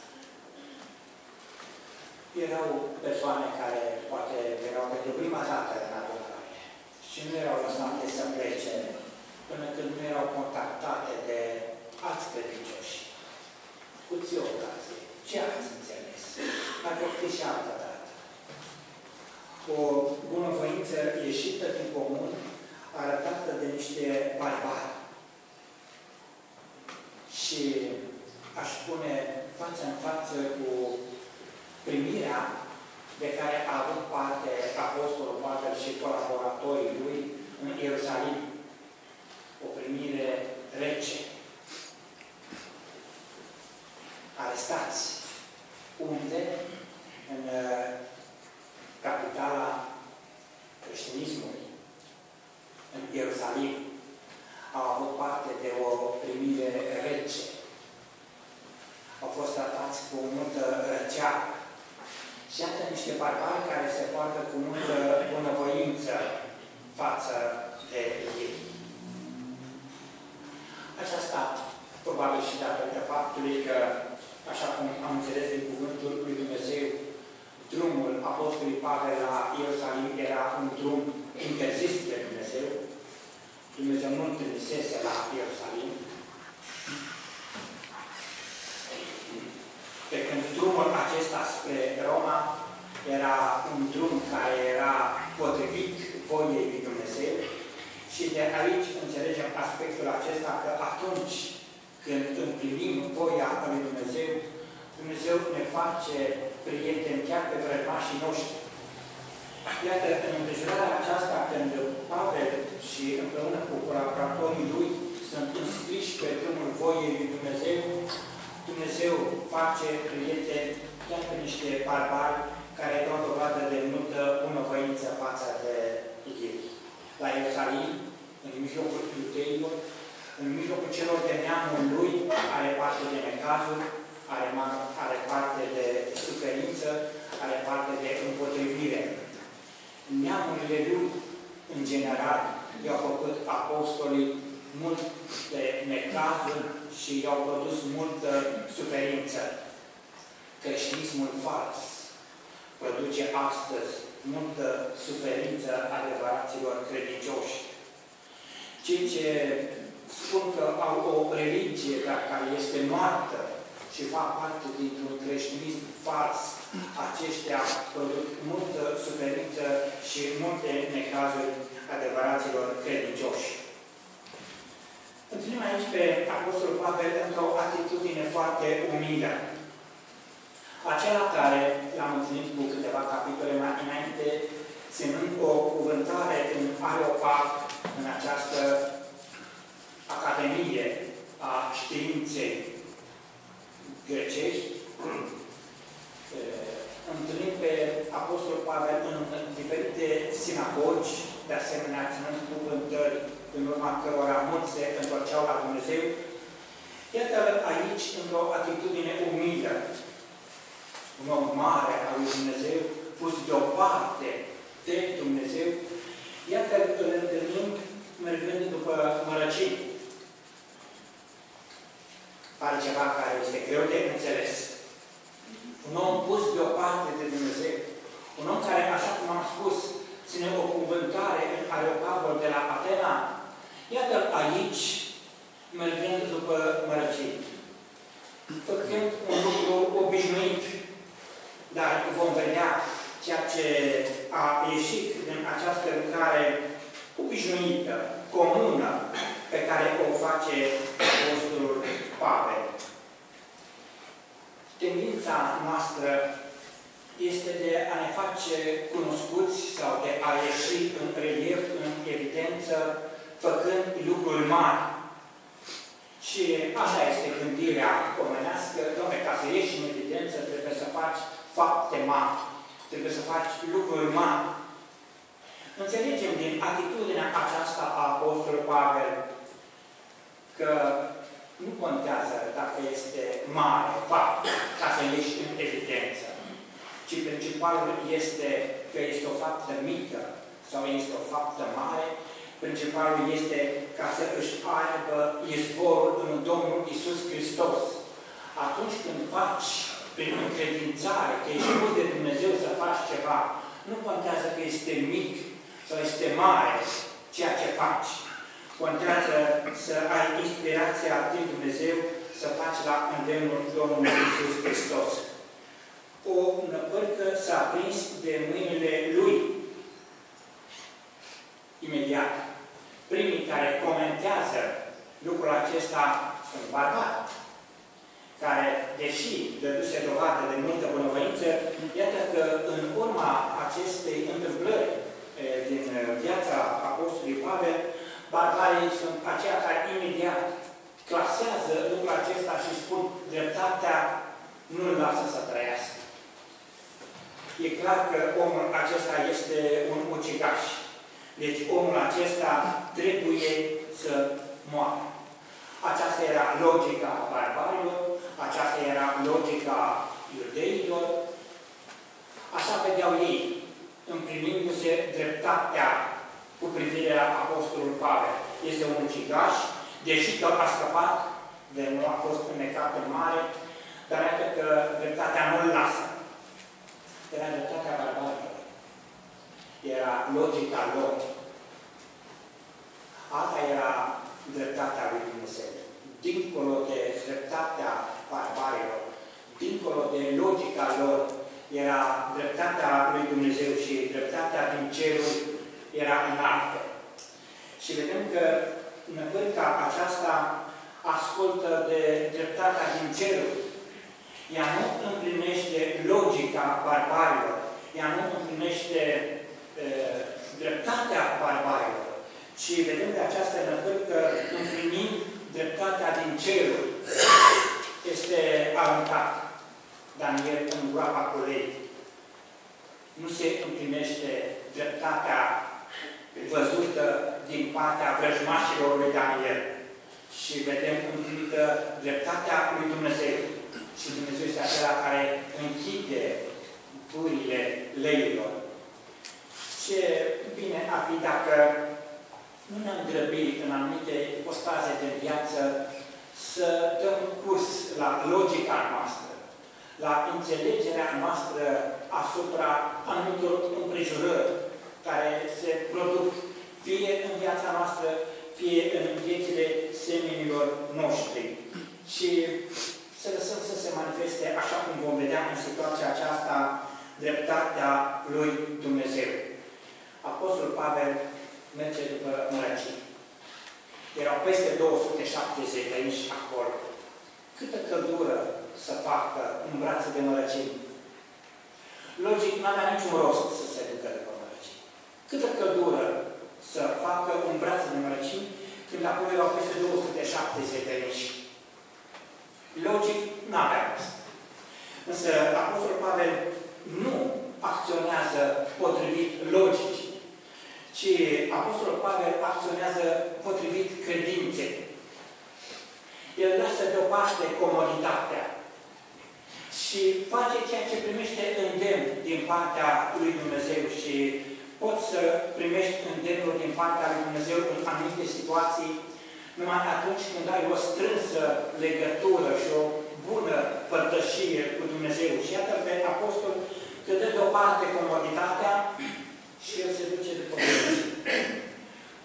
Erau persoane care poate erau pentru prima dată în adunare și nu erau lăsate să plece până când nu erau contactate de alți credincioși. Cu ție ocazie. Ce ați înțeles? Ar fi și altă dată. O bunăvoință ieșită din comun, arătată de niște barbari. Și aș spune față în față cu primirea de care a avut parte Apostolul Pavel și colaboratorii lui în Ierusalim. O primire rece. Arestați. Unde? În capitala creștinismului, în Ierusalim, au avut parte de o primire rece. Au fost tratați cu multă răceală. Și iată niște barbari care se poartă cu multă bunăvoință față de ei. Aceasta, probabil și datorită faptului că, așa cum am înțeles din cuvântul lui Dumnezeu, drumul Apostolului Pavel la Ierusalim era un drum interzis de Dumnezeu. Dumnezeu nu întâlnisese la Ierusalim. Pe când drumul acesta spre Roma era un drum care era potrivit voiei lui Dumnezeu și de aici înțelegem aspectul acesta că atunci când împlinim voia lui Dumnezeu, Dumnezeu ne face prieteni chiar pe vrăjmașii noștri. Iată, în împrejurarea aceasta, când Pavel și împreună cu colaboratorii lui sunt înscriși pe drumul voiei lui Dumnezeu, Dumnezeu face prieteni chiar pe niște barbari care dau dovadă de multă bunăvoință față de ei. La Ierusalim, în mijlocul iudeilor, în mijlocul celor de neamul lui, are parte de necazuri, are parte de suferință, are parte de împotrivire. Neamurile lui, în general, i-au făcut apostolii multe necazuri și i-au produs multă suferință. Creștinismul fals produce astăzi multă suferință adevăraților credincioși. Cei ce spun că au o religie care este moartă și fac parte dintr-un creștinism fals, aceștia produc multă suferință și multe necazuri adevăraților credincioși. Întâlnim aici pe Apostolul Pavel într-o atitudine foarte umilă. Acela care l-am întâlnit cu câteva capitole mai înainte, ținând o cuvântare în Areopag, în această Academie a științei grecești, întâlnim pe Apostolul Pavel în diferite sinagogi, de asemenea ținând cuvântări în urma cărora mulți se întorceau la Dumnezeu. Iată-l aici într-o atitudine umilă, un om mare al lui Dumnezeu, pus deoparte de Dumnezeu. Iată-l îl întâlnim mergând după mărăcini. Pare ceva care este greu de înțeles. Un om pus deoparte de Dumnezeu. Un om care, așa cum am spus, ține o cuvântare în Areopagul de la Atena. Iată-l aici, mergând după mărăcini. Făcând un lucru obișnuit, dar vom vedea ceea ce a ieșit din această lucrare obișnuită, comună, pe care o face Apostolul Pavel. Tendința noastră este de a ne face cunoscuți sau de a ieși în relief, în evidență, făcând lucruri mari. Și așa este gândirea omenească, doamne, ca să ieși în evidență, trebuie să faci fapte mari, trebuie să faci lucruri mari. Înțelegem din atitudinea aceasta a Apostolului Pavel că nu contează dacă este mare fapt ca să ieși în evidență, ci principalul este că este o faptă mică sau este o faptă mare. Principalul este ca să își aibă izvorul în Domnul Iisus Hristos. Atunci când faci prin încredințare că ești pus de Dumnezeu să faci ceva, nu contează că este mic sau este mare ceea ce faci. Contează să ai inspirația din Dumnezeu să faci la îndemnul Domnului Iisus Hristos. O năpârcă s-a prins de mâinile Lui. Imediat. Primii care comentează lucrul acesta sunt barbari, care, deși dăduse dovadă de multă bunăvoință, iată că în urma acestei întâmplări din viața Apostolului Pavel, barbarii sunt aceia care imediat clasează lucrul acesta și spun dreptatea nu-l lasă să trăiască. E clar că omul acesta este un ucigaș. Deci omul acesta trebuie să moară. Aceasta era logica barbarilor, aceasta era logica iudeilor. Așa vedeau ei, împlinindu-se dreptatea cu privire la Apostolul Pavel. Este un ucigaș, deși că a scăpat, de nu a fost înnecat în mare, dar iată că dreptatea nu-l lasă. Era dreptatea barbarilor. Era logica lor. Asta era dreptatea lui Dumnezeu. Dincolo de dreptatea barbarilor, dincolo de logica lor, era dreptatea lui Dumnezeu și dreptatea din ceruri era înaltă. Și vedem că năpârca aceasta ascultă de dreptatea din ceruri. Ea nu împlinește logica barbarilor, ea nu împlinește dreptatea barbarilor, ci vedem că această năpârcă, împlinind dreptatea din ceruri, este aruncat Daniel în groapa cu lei. Nu se împlinește dreptatea văzută din partea vrăjmașilor lui Daniel. Și vedem împlinită dreptatea lui Dumnezeu. Și Dumnezeu este acela care închide turile leilor. Ce bine ar fi dacă nu ne-am grăbit în anumite postaze de viață să dăm curs la logica noastră, la înțelegerea noastră asupra anumitor împrejurări care se produc fie în viața noastră, fie în viețile semenilor noștri. Și să lăsăm să se manifeste, așa cum vom vedea în situația aceasta, dreptatea lui Dumnezeu. Apostolul Pavel merge după mărăcii. Erau peste 270 de aici acolo. Câtă căldură să facă în brațe de mărăcini? Logic, nu avea niciun rost să se ducă după mărăcini. Câtă căldură să facă un braț de mărăcini când acolo erau peste 270 de aici? Logic, nu avea rost. Însă Apostolul Pavel nu acționează potrivit logicii, ci Apostolul Pavel acționează potrivit credinței. El lasă deoparte comoditatea și face ceea ce primește îndemn din partea lui Dumnezeu și poți să primești îndemnul din partea lui Dumnezeu în anumite situații numai atunci când ai o strânsă legătură și o bună părtășie cu Dumnezeu. Și iată pe apostol că dă deoparte comoditatea și el se duce după Dumnezeu.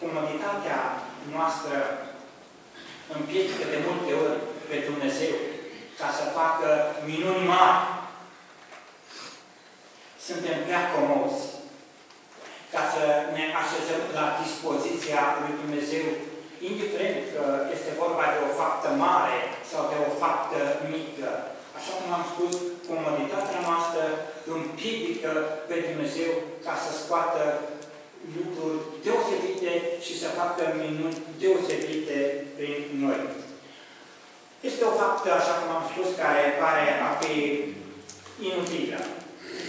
Comoditatea noastră împiedică de multe ori pe Dumnezeu ca să facă minuni mari. Suntem prea comozi ca să ne așezăm la dispoziția lui Dumnezeu, indiferent că este vorba de o faptă mare sau de o faptă mică. Așa cum am spus, comoditatea noastră împiedică pe Dumnezeu ca să scoată lucruri deosebite și să facă minuni deosebite prin noi. Este o faptă, așa cum am spus, care pare a fi inutilă.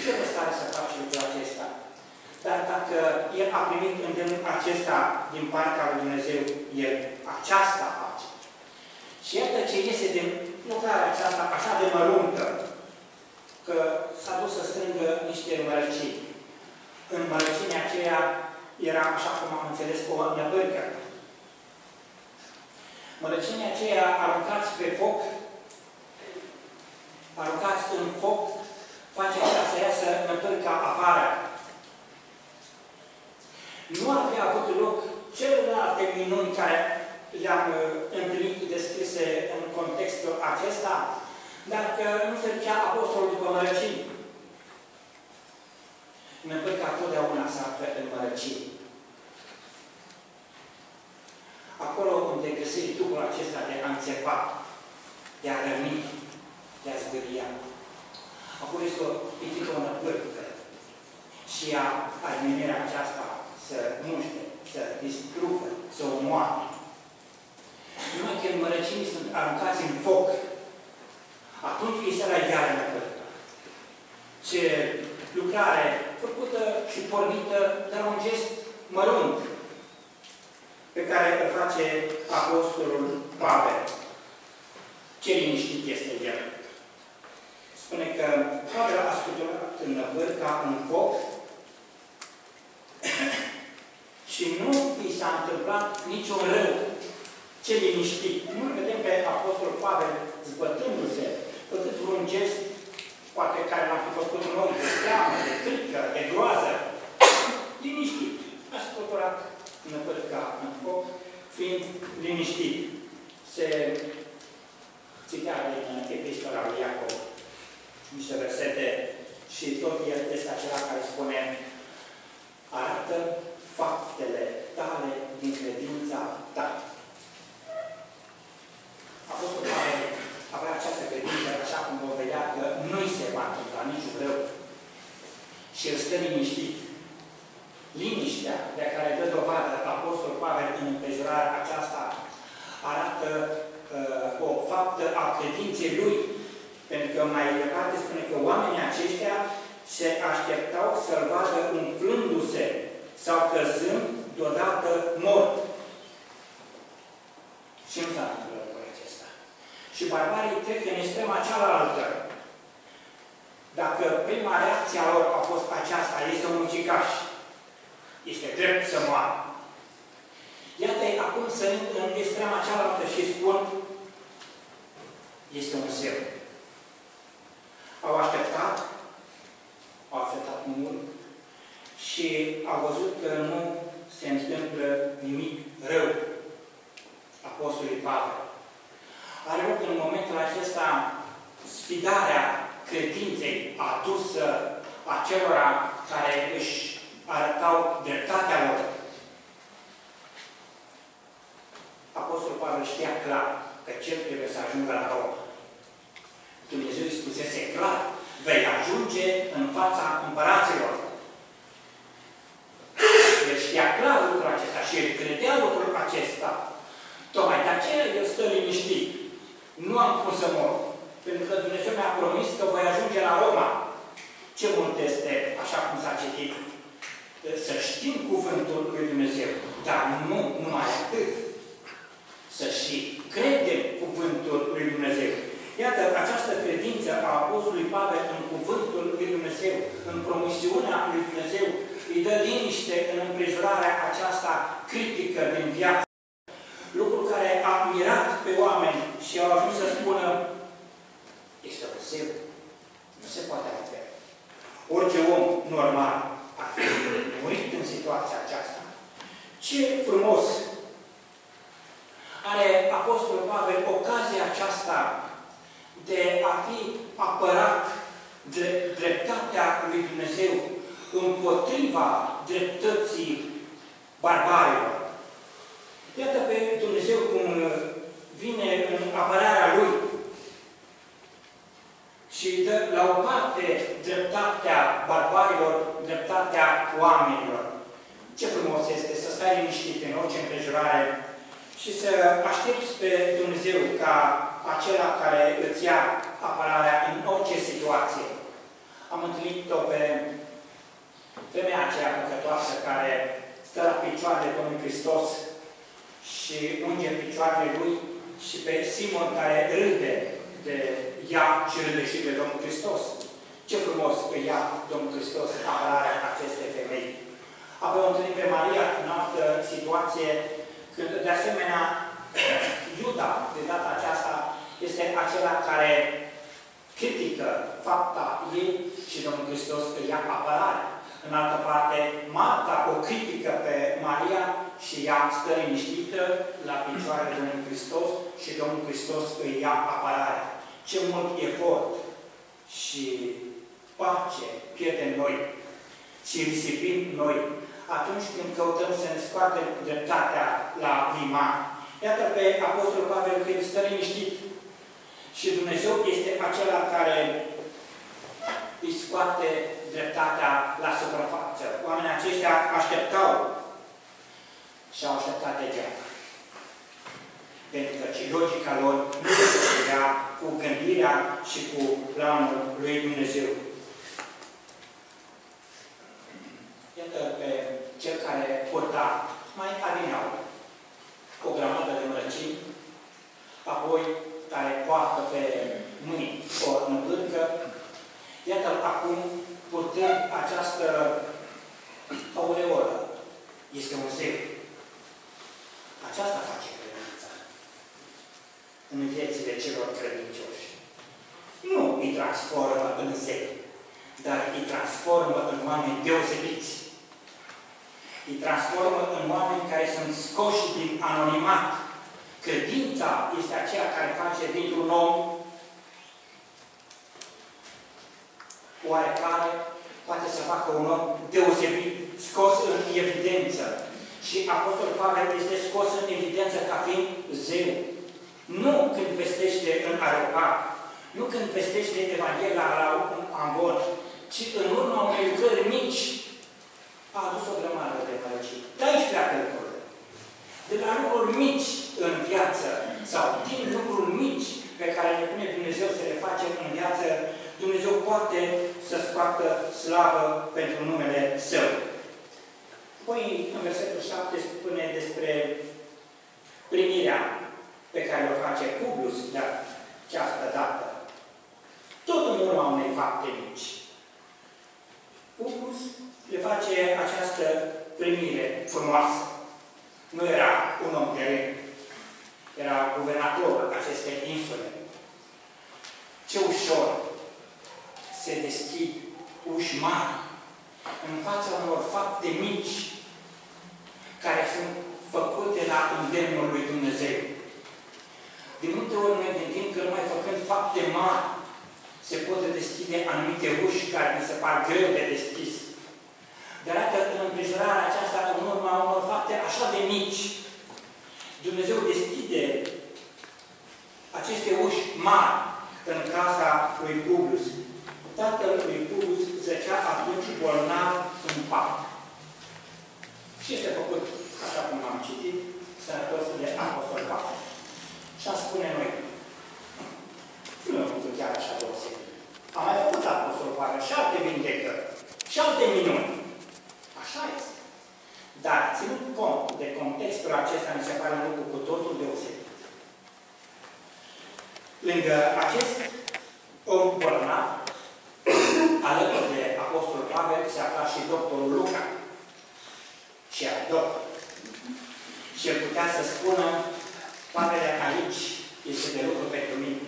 Ce vă stare să faci lucrul acesta? Dar dacă el a primit îndemnul acesta din partea lui Dumnezeu, el aceasta face. Și iată ce iese din lucrarea aceasta așa de măruntă, că s-a dus să strângă niște mărăcini. În mărăcinea aceea era, așa cum am înțeles, o năpârcă. Mărăcinea aceea, aruncați pe foc, aruncați în foc, face ca să iasă năpârca afară. Nu ar fi avut loc celelalte minuni care le-am întâlnit descrise în contextul acesta, dar că nu se ducea apostolul după mărăcini. Năpârca totdeauna se află în mărăcini. Acolo unde găsești Duhul acesta de a înțepa, de a răni, de a zbâria. Acolo este o năpârcă. Și ea are menirea aceasta să muște, să distrugă, să omoare. Numai când mărăcinii sunt aruncați în foc, atunci îi se la iară năpârcă. Ce lucrare făcută și pornită de la un gest mărunt pe care îl face Apostolul Pavel. Ce liniștit este el. Spune că Pavel a scuturat în vârca în foc și nu i s-a întâmplat niciun rău. Ce liniștit. Nu vedem pe Apostolul Pavel zbătându-se, făcând vreun gest, poate care l-am fi făcut noi, de teamă, de frică, de groază. Liniștit. A scuturat în vârca în foc, fiind liniștit. Se citea din Epistola lui Iacov niște versete și tot el este acela care spune: arată faptele tale din credința ta. Apostolul Pavel avea această credință, așa cum o vedea, că nu-i se va întâmpla niciun rău și îl stă liniștit. Liniștea de care dă dovadă Apostolul Pavel în împrejurarea aceasta arată o faptă a credinței lui, pentru că mai departe spune că oamenii aceștia se așteptau să-l vadă umflându-se sau căzând deodată mort. Și nu s-a întâmplat lucrul acesta. Și barbarii trec în extrema cealaltă. Dacă prima reacție a lor a fost aceasta, este un ucigaș, este drept să moară. Iată-i acum sărind în extrema cealaltă și spun: este un zeu. Au așteptat mult și au văzut că nu se întâmplă nimic rău Apostolului Pavel. Are loc în momentul acesta sfidarea credinței adusă acelora care își arătau dreptatea lor. Apostolul Pavel știa clar că cel trebuie să ajungă la Roma. Dumnezeu îi spusese clar: vei ajunge în fața împăraților. El știa clar lucrul acesta și el credea lucrul acesta. Tocmai de aceea el stă liniștit. Nu am cum să mor, pentru că Dumnezeu mi-a promis că voi ajunge la Roma. Ce mult este, așa cum s-a citit, să știm cuvântul lui Dumnezeu, dar nu numai atât. Să și credem cuvântul lui Dumnezeu. Iată, această credință a Apostolului Pavel în cuvântul lui Dumnezeu, în promisiunea lui Dumnezeu, îi dă liniște în împrejurarea aceasta critică din viață. Lucru care a mirat pe oameni și au ajuns să spună: este un zeu. Nu se poate altfel. Orice om normal ar fi murit în situația aceasta. Ce frumos are Apostolul Pavel ocazia aceasta de a fi apărat de dreptatea lui Dumnezeu împotriva dreptății barbarilor. Iată pe Dumnezeu cum vine în apărarea Lui și dă la o parte dreptatea barbarilor, dreptatea oamenilor. Ce frumos este să stai liniștit în orice împrejurare și să aștepți pe Dumnezeu ca acela care îți ia apărarea în orice situație. Am întâlnit-o pe femeia aceea păcătoasă care stă la picioarele Domnului Hristos și unge picioarele Lui, și pe Simon care râde de ea și râde și de Domnul Hristos. Ce frumos că ia Domnul Hristos apărarea acestei femei. Apoi o întâlnim pe Maria în altă situație, când de asemenea Iuda, de data aceasta, este acela care critică fapta ei și Domnul Hristos îi ia apărare. În altă parte, Marta o critică pe Maria și ea stă liniștită la picioarele Domnului Hristos și Domnul Hristos îi ia apărare. Ce mult efort și pace pierdem noi și risipim noi atunci când căutăm să ne scoatem dreptatea la liman. Iată pe Apostolul Pavel că el stă liniștit și Dumnezeu este acela care îi scoate dreptatea la suprafață. Oamenii aceștia așteptau și au așteptat degeaba. Pentru că și logica lor nu se potrivea cu gândirea și cu planul lui Dumnezeu. Iată-l acum, purtând această aureolă. Este un zeu. Aceasta face credința în viețile celor credincioși. Nu îi transformă în zeu, dar îi transformă în oameni deosebiți. Îi transformă în oameni care sunt scoși din anonimat. Credința este aceea care face dintr-un om oarecare, poate să facă un om deosebit, scos în evidență. Și Apostolul Pavel este scos în evidență ca fiind zeu. Nu când vestește în aeroport, nu când vestește Evanghelia la un amvon, ci în urma unei lucrări mici a adus o grămadă de mărăcii. De aici pleacă lucrurile. De la lucruri mici în viață, sau din lucruri mici pe care ne pune Dumnezeu să le facem în viață, Dumnezeu poate să scoată slavă pentru numele Său. Apoi, în versetul 7 spune despre primirea pe care o face Publius de această dată. Tot în urma unei fapte mici. Publius le face această primire frumoasă. Nu era un om de rând. Era guvernatorul acestei insule. Ce ușor se deschid uși mari în fața unor fapte mici care sunt făcute la îndemnul lui Dumnezeu. De multe ori ne gândim că numai făcând fapte mari se pot deschide anumite uși care mi se par greu de deschis. Dar dacă în împrejurarea aceasta, în urma unor fapte așa de mici, Dumnezeu deschide aceste uși mari în casa lui Publius. Tatăl lui Publius zăcea atunci bolnav în pat. Și este făcut, așa cum am citit, sănătos de Apostol Pavel. Și a spune noi, nu am făcut chiar așa deosebit. Am mai făcut Apostol Pavel și alte vindecări, și alte minuni. Așa este. Dar, ținând cont de contextul acesta, mi se pare un lucru cu totul deosebit. Lângă acest om bolnav, alături de Apostolul Pavel, se afla și doctorul Luca. Și era doctor. Și el putea să spună, Pavel, aici este de lucru pentru mine.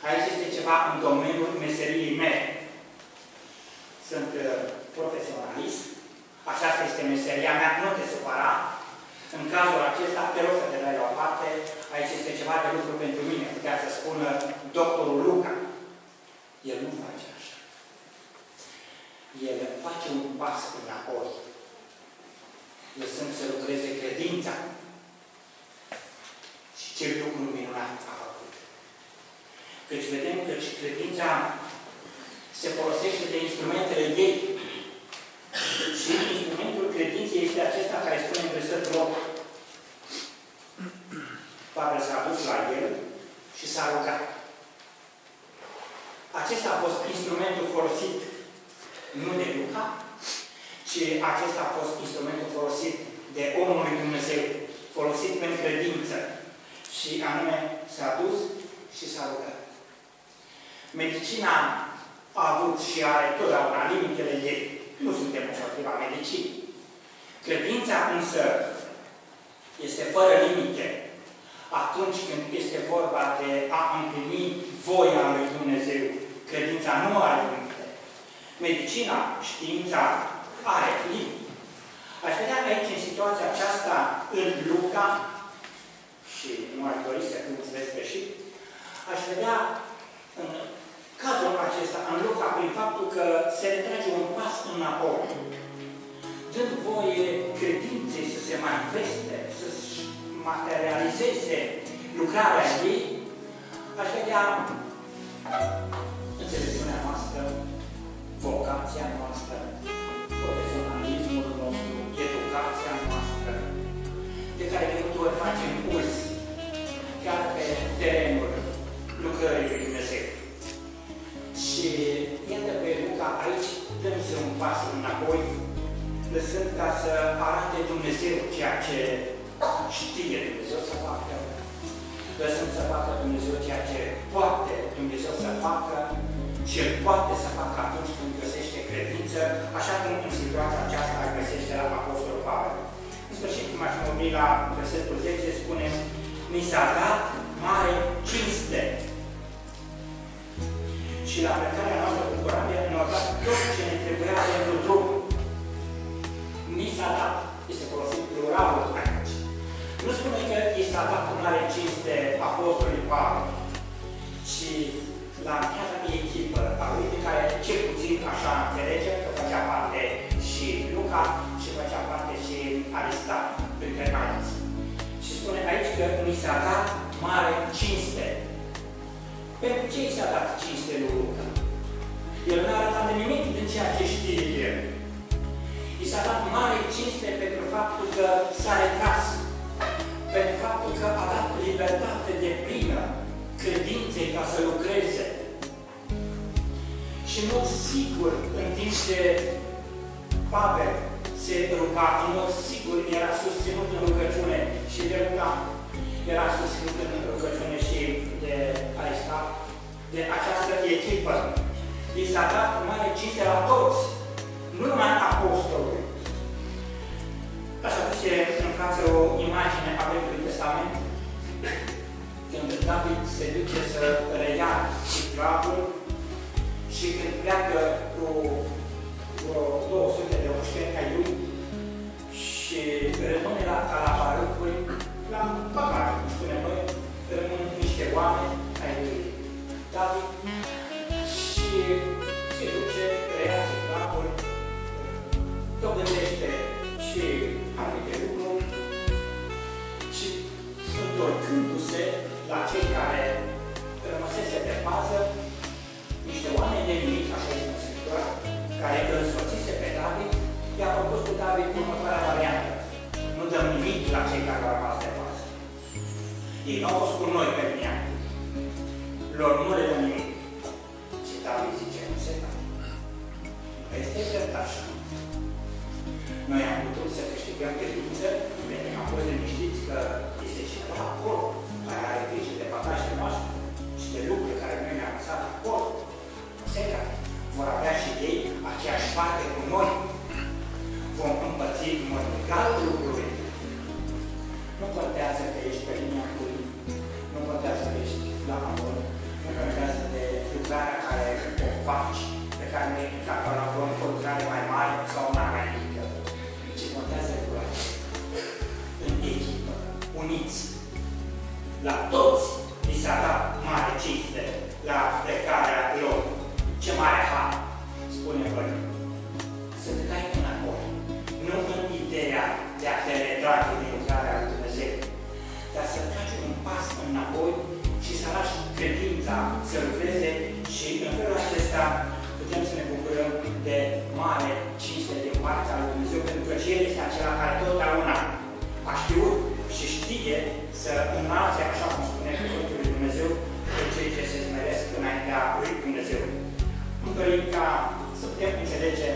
Aici este ceva în domeniul meseriei mele. Sunt profesionalist, aceasta este meseria mea, nu te supăra. În cazul acesta, te rog să te dai la o parte, aici este ceva de lucru pentru mine. Putea să spună doctorul Luca. El nu face așa. El face un pas înapoi. Lăsând să lucreze credința. Și ce lucru minunat a făcut. Căci vedem că credința se folosește de instrumentele ei. Și instrumentul credinței este acesta care spune în versetul 8. Pavel s-a dus la el și s-a rugat. Acesta a fost instrumentul folosit nu de Luca, ci acesta a fost instrumentul folosit de omul lui Dumnezeu, folosit în credință. Și anume s-a dus și s-a rugat. Medicina a avut și are totdeauna limitele ei. Nu suntem împotriva medicinii. Credința însă este fără limite atunci când este vorba de a împlini voia lui Dumnezeu. Credința nu are limite. Medicina, știința, are limite. Aș vedea aici, în situația aceasta, în Luca, și nu aș dori să fiu înțeles greșit, aș vedea în cazul acesta, în Luca, prin faptul că se retrage un pas înapoi, dând voie credinței să se manifeste, să-și materializeze lucrarea ei, aș vedea înțelepciunea noastră, vocația noastră, profesionalismul nostru, educația noastră, de care de multe ori facem uz, chiar pe terenul lucrării lui Dumnezeu. Și iată pe Luca aici, dându-se un pas înapoi, lăsând ca să arate Dumnezeu ceea ce știe Dumnezeu să facă, lăsând să facă Dumnezeu ceea ce poate Dumnezeu să facă și îl poate să facă atunci când găsește credință, așa cum în situația aceasta îl găsește la Apostolul Pavel. În sfârșit, cum aș vorbi la versetul 10, spune: mi s-a dat mare cinste. Și la plecarea noastră cu corabia ne-a dat tot ce ne trebuia pentru drum. Mi s-a dat. Este folosit pluralul aici. Nu spune că i s-a dat mare cinste Apostolului Pavel, ci la întreaga echipă a lui, de care cel puțin așa înțelege că făcea parte și Luca și făcea parte și Aristarh, printre alții. Și spune aici că mi s-a dat mare cinste. Pentru ce i s-a dat cinste lui Luca? El nu a arătat de nimic din ceea ce știe el. I s-a dat mare cinste pentru faptul că s-a retras, pentru faptul că a dat libertate de plină credinței ca să lucreze. Și în mod sigur, în timp ce Pavel se ruga, în mod sigur era susținut în rugăciune și de Luca, era susținut în rugăciune și de Aristarh, de această echipă. I s-a dat mare cinste la toți, nu numai apostolului. Aș aduce în față o imagine a Vechiului Testament, când David se duce să reia Ziclagul și când pleacă cu 200 de oșteni ai lui și rămâne la Calabarâcului, la Păcar, cum spunem noi, rămân niște oameni ai lui David și se duce, reia Ziclagul, dobândește și anumite lucruri și întorcându-se la cei care rămăsese pe pază, niște oameni de nimic, așa este în Scriptură, care îl însoțise pe David, i-a propus cu David următoarea variantă: nu dăm nimic la cei care au rămas pe pază. Ei nu au fost cu noi pe linia, lor nu le dăm nimic. Și David zice: nu se poate. Nu este drept așa. Noi am putut să câștigăm credință, pentru că am fost liniștiți că este cineva acolo, care are grijă de bagajele noastre și de lucruri care noi ne-am lăsat acolo. Nu se poate. Vor avea și ei aceeași parte cu noi. Vom împărți în mod egal lucrurile. Nu contează că ești pe linia cu lui, nu contează că ești la amor, nu contează de lucrarea care o faci, pe care noi colaborăm cu o lucrare mai mare sau una mai mică. Ce contează lucrurile în echipă, uniți. La toți li s-a dat mare cinste la plecarea lor. Ce mare har, spune voi, să te dai înapoi. Nu în ideea de a te retrage din lucrarea lui Dumnezeu, dar să faci un pas înapoi și să lași credința să lucreze și în felul acesta putem să ne bucurăm de mare cinste din partea lui Dumnezeu, pentru că El este acela care totdeauna a știut și știe să înalte, așa cum spune cuvântul lui Dumnezeu, pe cei ce se smeresc înaintea lui Dumnezeu. Îmi dorim ca să putem înțelege